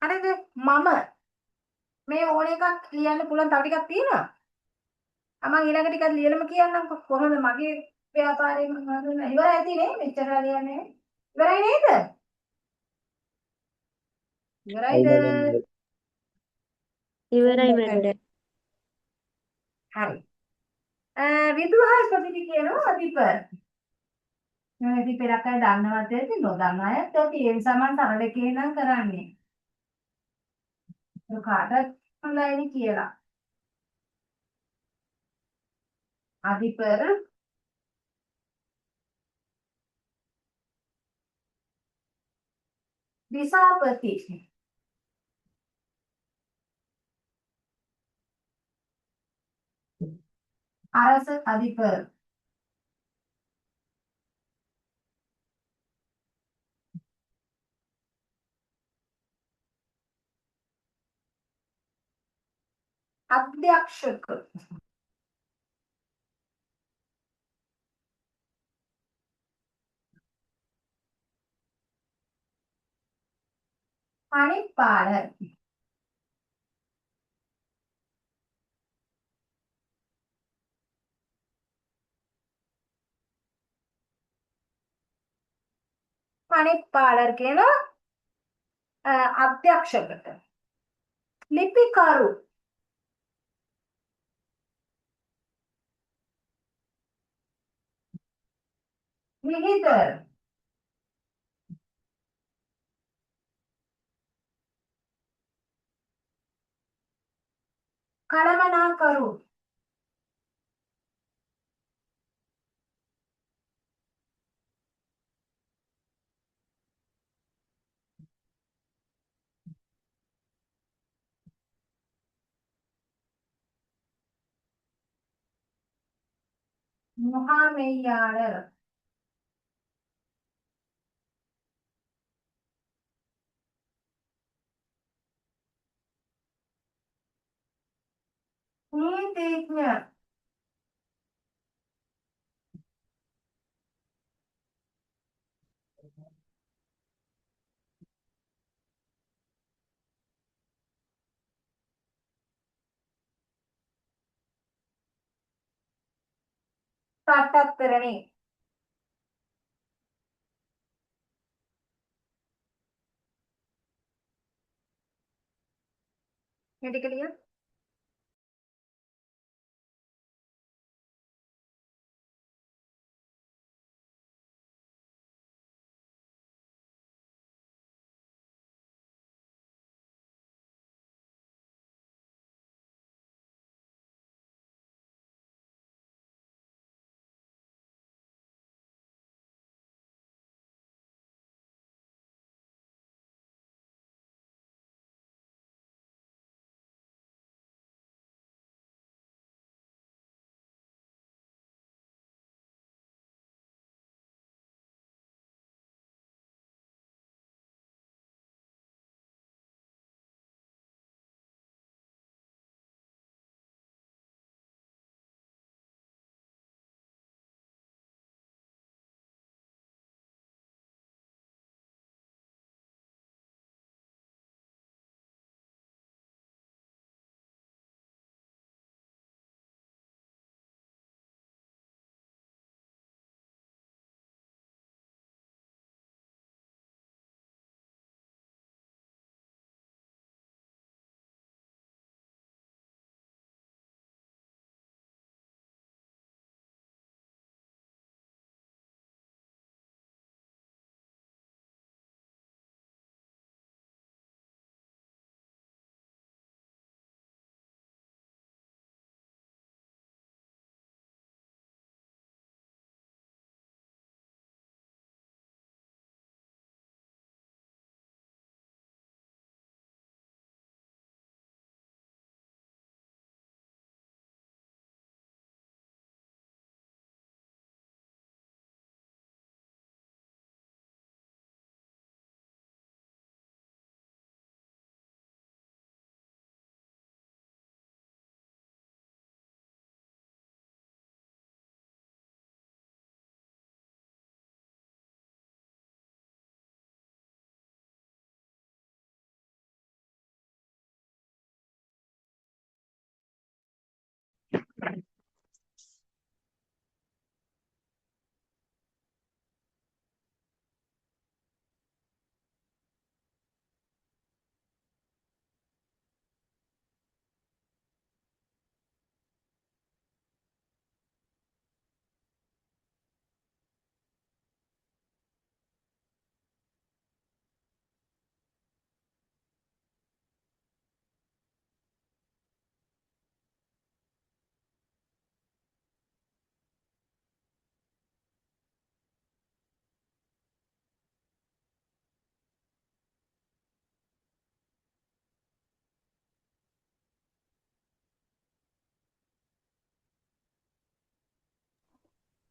හරිද? මම මේ ඕන එකක් ලියන්න පුළුවන් තව ටිකක් තියෙනවා. මම ඊළඟ ටිකක් ලියලම කියන්නම් කොහොමද මගේ ව්‍යාපාරේ මම හදන්නේ. ඉවරයි තියෙන්නේ මෙච්චර ලියන්නේ. ඉවරයි නේද? ඔව් ඉවරයිද? මැඩම්. ඉවරයි මැඩම්. හරි. විදුහල්පති කියනවා අධිප. මේ අධිපෙරක් අය දන්නවද ඇති නොදන්න අයත් ඇති. ඒ නිසා මම තරල කියනම් කරන්නේ. ඒක කාටත් හොඳයිනේ කියලා. අධිපර දිසාපති අරස අධිපර අධ්‍යක්ෂක පණිපාල පණිපාලර් කියන අධ්‍යක්ෂකට ලිපිකරු විහිදර් කළමනාකරු මහාමෙයාලර් නීතිඥ සටත්තරණි මේ ටික ලියන්න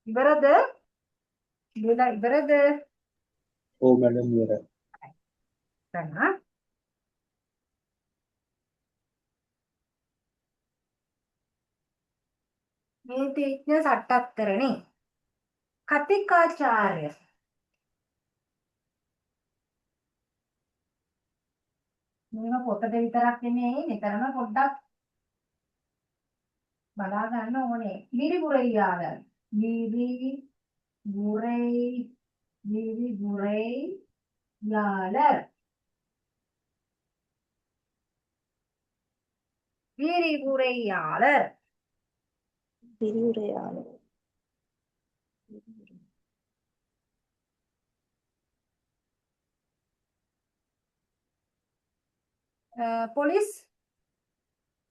ඉවරද? ලියලා ඉවරද? ඔව් මැඩම් ඉවරයි. දැන් නීතිඥ සට්ටත්තරනේ කතිකාචාර්ය මේක පොතේ විතරක් නෙමෙයි මෙතරම පොඩ්ඩක් බලා ගන්න ඕනේ. විරිගුරෙයියාලර් විරිගුරෙයියාලර් විරිගුරෙයියාලර් විරියුරයාල. පොලිස්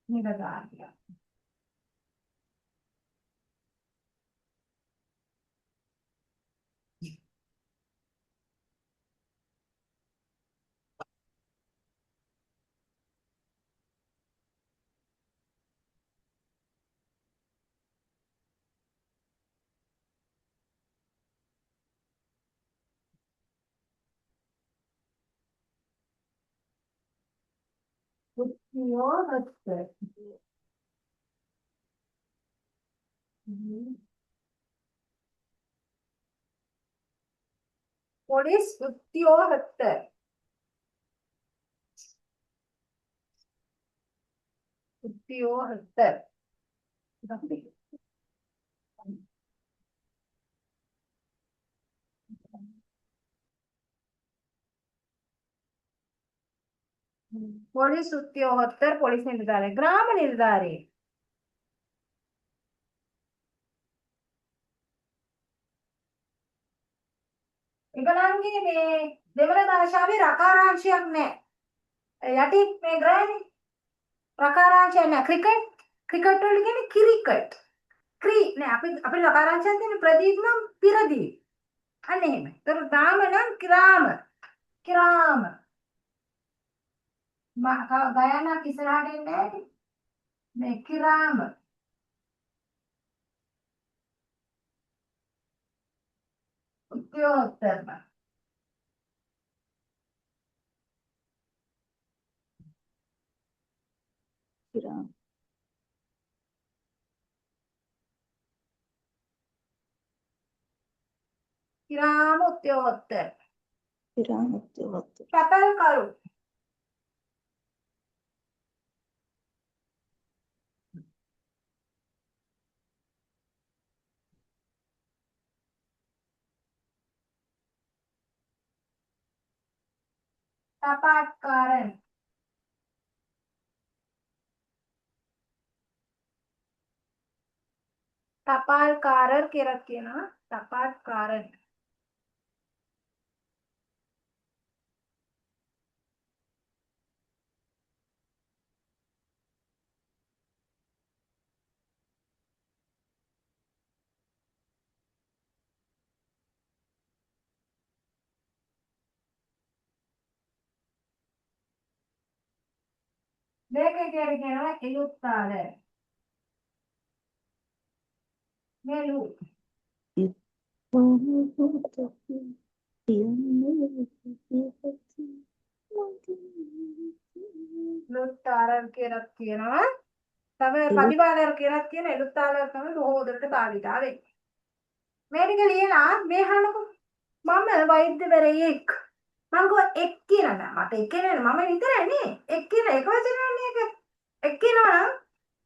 නිලධාරියා උද්യോഗස්ථ පොලිස් උද්യോഗස්ථ පොලිස් උද්യോഗස්ථ පොලිස් නිලධාරී ග්‍රාම නිලධාරී ඒගොල්ලන්ගේ මේ දෙමළ භාෂාවේ රකාරාංශයක් නැහැ. යටි මේ ග්‍රෑනේ රකාරාංශයක් නැහැ. ක්‍රිකට් වල කියන්නේ කිරිකට්. නෑ අපි රකාරාංශයක් තියෙන ප්‍රදීප් නම් පිරදීප්. අන්න එහෙම. ඒතර දාම නම් කිරාම. ගයානක් ඉස්සරහට එන්නේ නැහැ. මේ කිරාම. උද්യോഗස්ථ කිරාම. කිරාම උද්യോഗස්ථ කිරාම උද්യോഗස්ථ. टपल करो टपाटकारन टपालकारर කියලා කියනවා टपाटकारन මේකේ කියනවා එලුත්තාලර් මෙලු එලුත්තාලර් කියලා කියනවා තමයි ප්‍රතිපාදකර කියලා කියන එලුත්තාලර් තමයි බොහෝ දුරට භාවිත වෙන්නේ මේ ටික ලියලා මේ අහනකො මම වෛද්‍යවරයෙක් මම ගෝ එක් කියනවා මට එක් කියන්නේ මම විතරයි නේ එක් කියන එක වචනයක් නේ එක එක් කියනවා නම්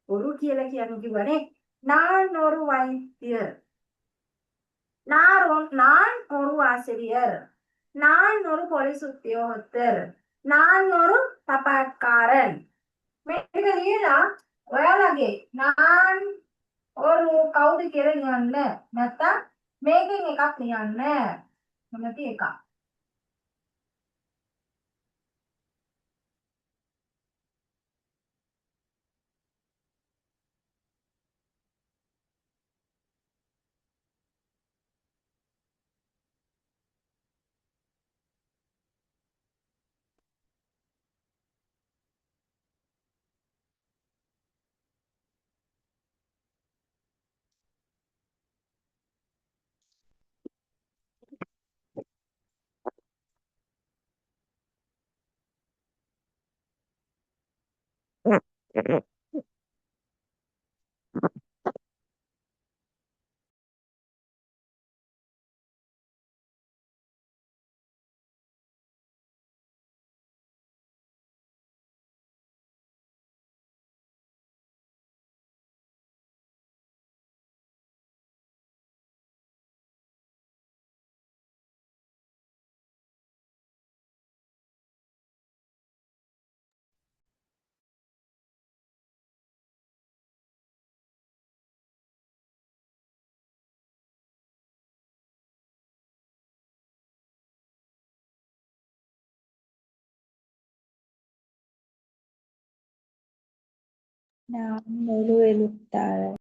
බොරු කියලා කියන්නේ කිව්වනේ நான் ஒரு வைத்தியர். நான் ஒரு ஆசிரியர். நான் ஒரு போலீஸ் උද්യോഗස්ථர். நான் ஒரு තපත්කාරන්. මේක ලියලා ඔයාලගේ நான் ஒரு කවුද කියලා ලියන්න. නැත්තම් මේකෙන් එකක් ලියන්න. කැමති එකක්. நான் ஒரு எழுத்தாளர்.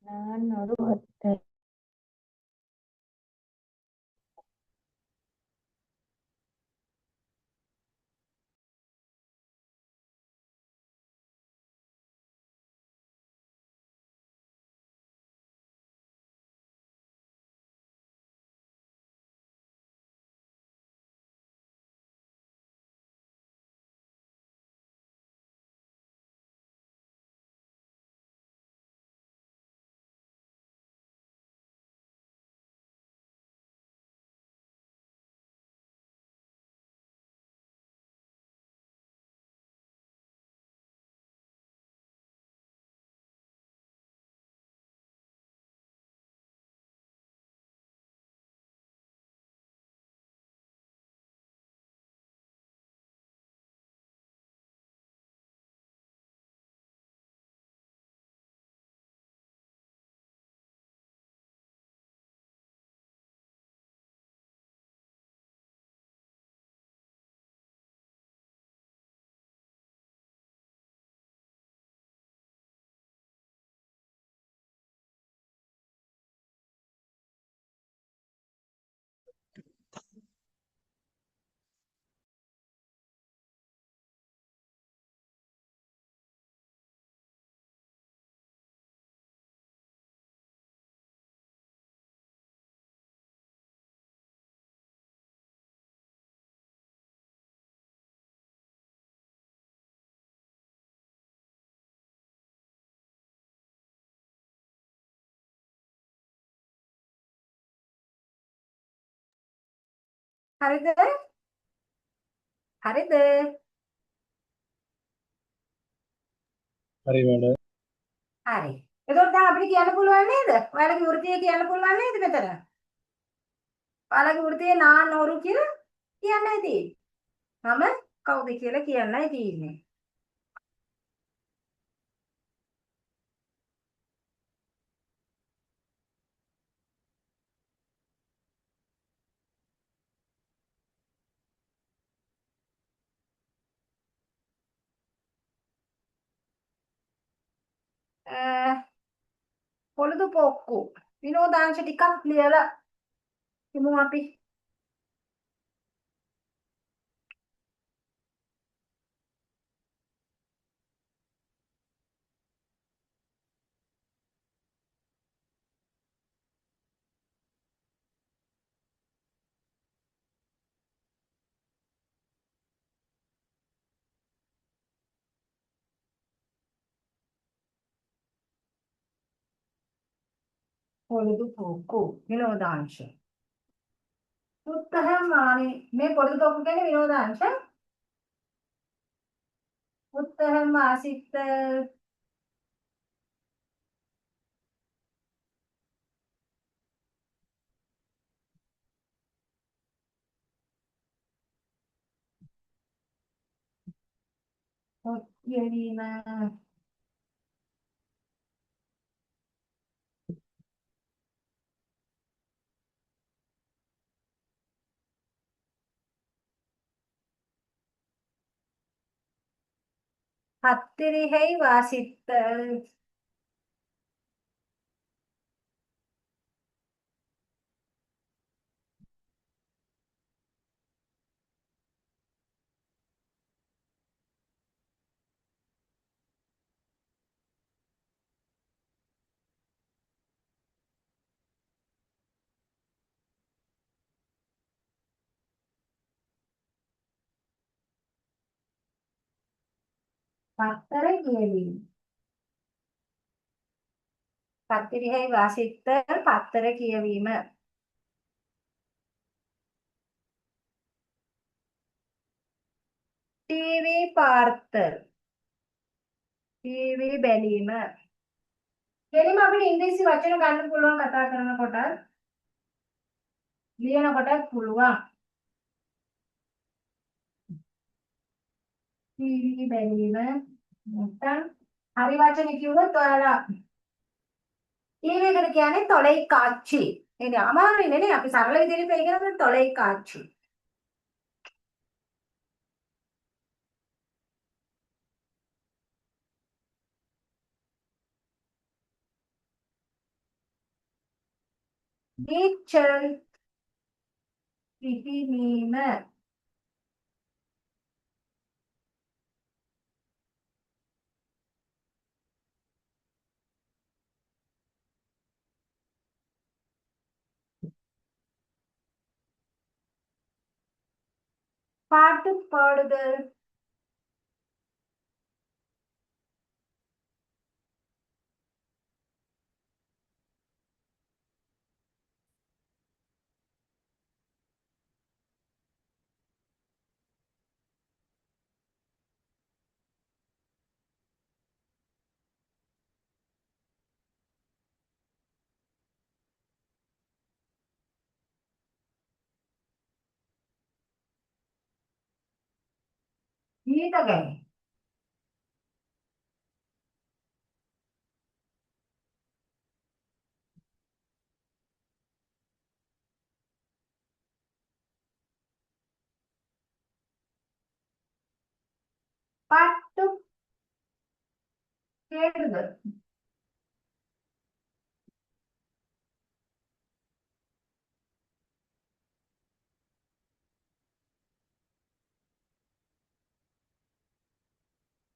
நான் ஒரு ஒற்றர். හරිද? හරිද? හරි වැඩ. හරි. එතකොට දැන් අපිට කියන්න පුළුවන් නේද? ඔයාලගේ වෘත්තිය කියන්න පුළුවන් නේද මෙතන? ඔයාලගේ වෘත්තියේ நான் ஒரு කියලා කියන්නයි තියෙන්නේ. මම කවුද කියලා කියන්නයි තියෙන්නේ. පොළොදු පොක්කු විනෝදාංශ ටිකක් ලියලා ඉමු අපි. පොළොදු පොක්කු විනෝදාංශ. උත්තහම් මානි මේ පොළොදු පොක්කු කියන්නේ විනෝදාංශ. උත්තහම් ආසිත කියවීම හත්තිරිහෙයි වාසිත පත්තර කියවීම. හත්තිරිහෙයි වාසිත පත්තර කියවීම. ටීවී පාර්ත ටීවී බැලීම. එනිම අපිට ඉංග්‍රීසි වචන ගන්න පුළුවන් කතා කරනකොට ලියනකොටත් පුළුවන්. ටීවී බැලීම. නැත්නම් හරි වචන කිව්වොත් ඔයාලා ටීවී එකට කියන්නේ தொலைக்காட்சி. එනේ අමාරුයි නේ අපි සරල විදිහට ඉගෙන தொலைக்காட்சி. நீச்சல் පිහිනීම. பாட்டு பாடுதல். ගීත ගැන. පාට්ටු கேடுதல்.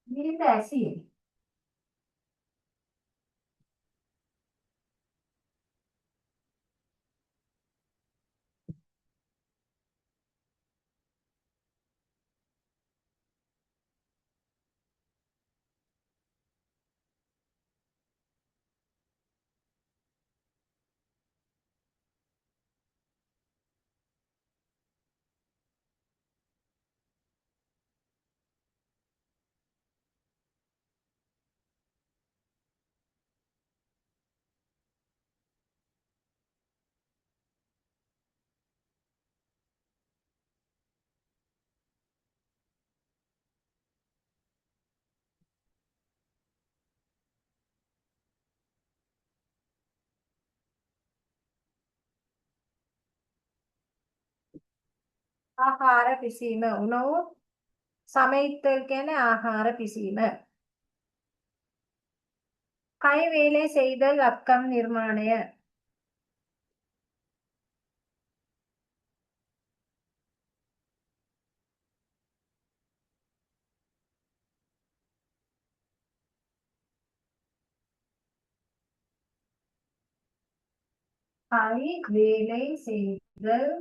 ගීත ඇසීම. ආහාර පිසීම. උණவு සමයිත කියන්නේ ආහාර පිසීම. கை வேலை செய்தல் அக்கம் நிர்மாணய. கை வேலை செய்தல்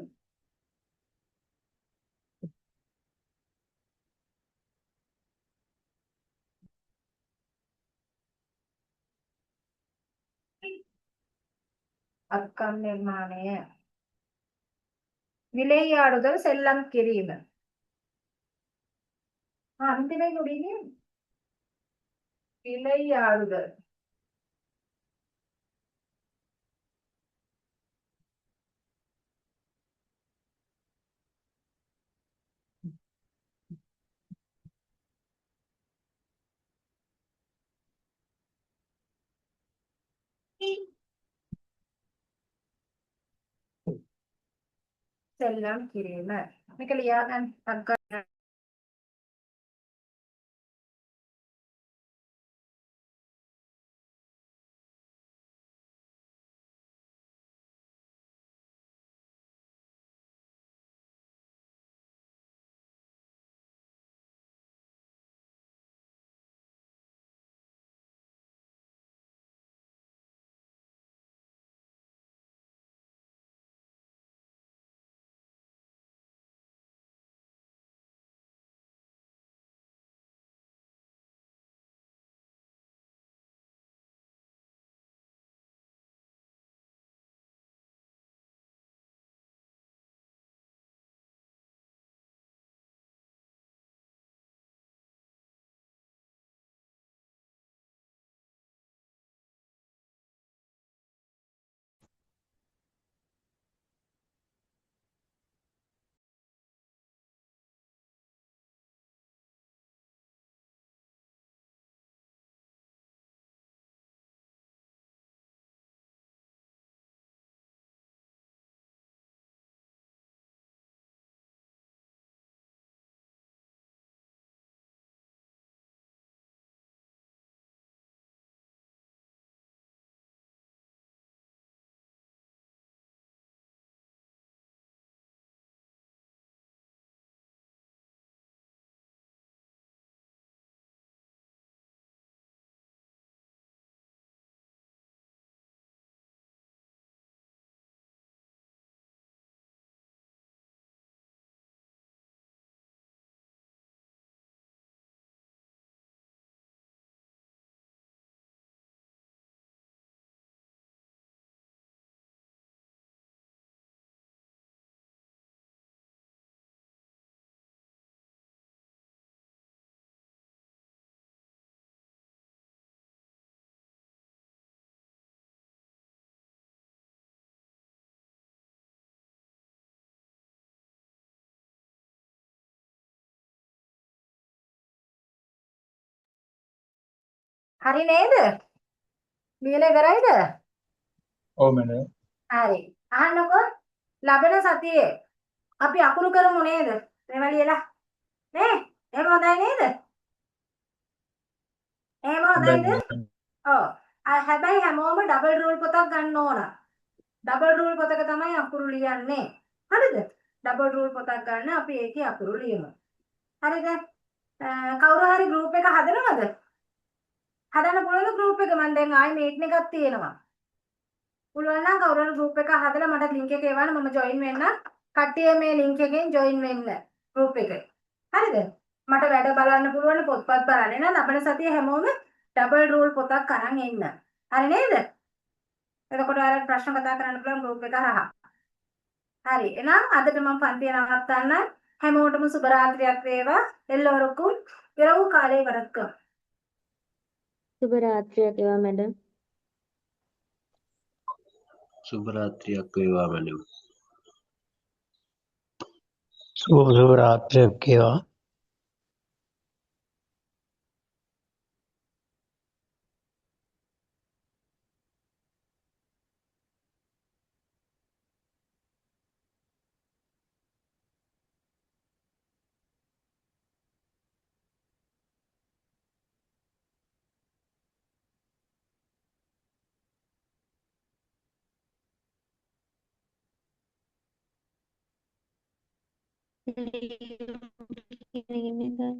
அக்கம் நிர்மாணய. விளையாடுதல் செல்லம் கிரீம். அந்தினை குடினி விளையாடுதல். செல்லம் கிரீம். மிக்கலியா அக்கம். හරි නේද? ලියලා ඉවරයිද? ඔව් මැඩම්. හරි. අහන්නකෝ. ලබන සතියේ අපි අකුරු කරමු නේද? මේවා ලියලා. නේ? එහෙම හොඳයි නේද? එහෙම හොඳයිද? ඔව්. හැබැයි හැමෝම ඩබල් රූල් පොතක් ගන්න ඕන. ඩබල් රූල් පොතක තමයි අකුරු ලියන්නේ. හරිද? ඩබල් රූල් පොතක් ගන්න අපි ඒකේ අකුරු ලියමු. හරිද? කවුරු හරි ගෲප් එක හදනවද? හදන්න පුළුවන් ගෲප් එක මම දැන් ආයි මීට් එකක් තියෙනවා. පුළුවන් නම් කවුරු හරි ගෲප් එකක් හදලා මට ලින්ක් එක එවන්න මම ජොයින් වෙන්න. කට්ටිය මේ ලින්ක් එකෙන් ජොයින් වෙන්න ගෲප් එකේ. හරිද? මට වැඩ බලන්න පුළුවන් පොත්පත් බලන්න. එහෙනම් අපේ සතියේ හැමෝම ඩබල් රූල් පොතක් අරන් එන්න. හරි නේද? එතකොට ඔයාලට ප්‍රශ්න කතා කරන්න පුළුවන් ගෲප් එක හරහා. හරි. එහෙනම් අදට මම පන්තිය නවත්තන්න. හැමෝටම සුබ රාත්‍රියක් වේවා. එல்லோருக்கும் இரவு காலை வணக்கம். සුබ රාත්‍රියක් වේවා මැඩම්. සුබ රාත්‍රියක් වේවා මැඩම්. සුබ රාත්‍රියක් වේවා. ලියුම් කියන එක.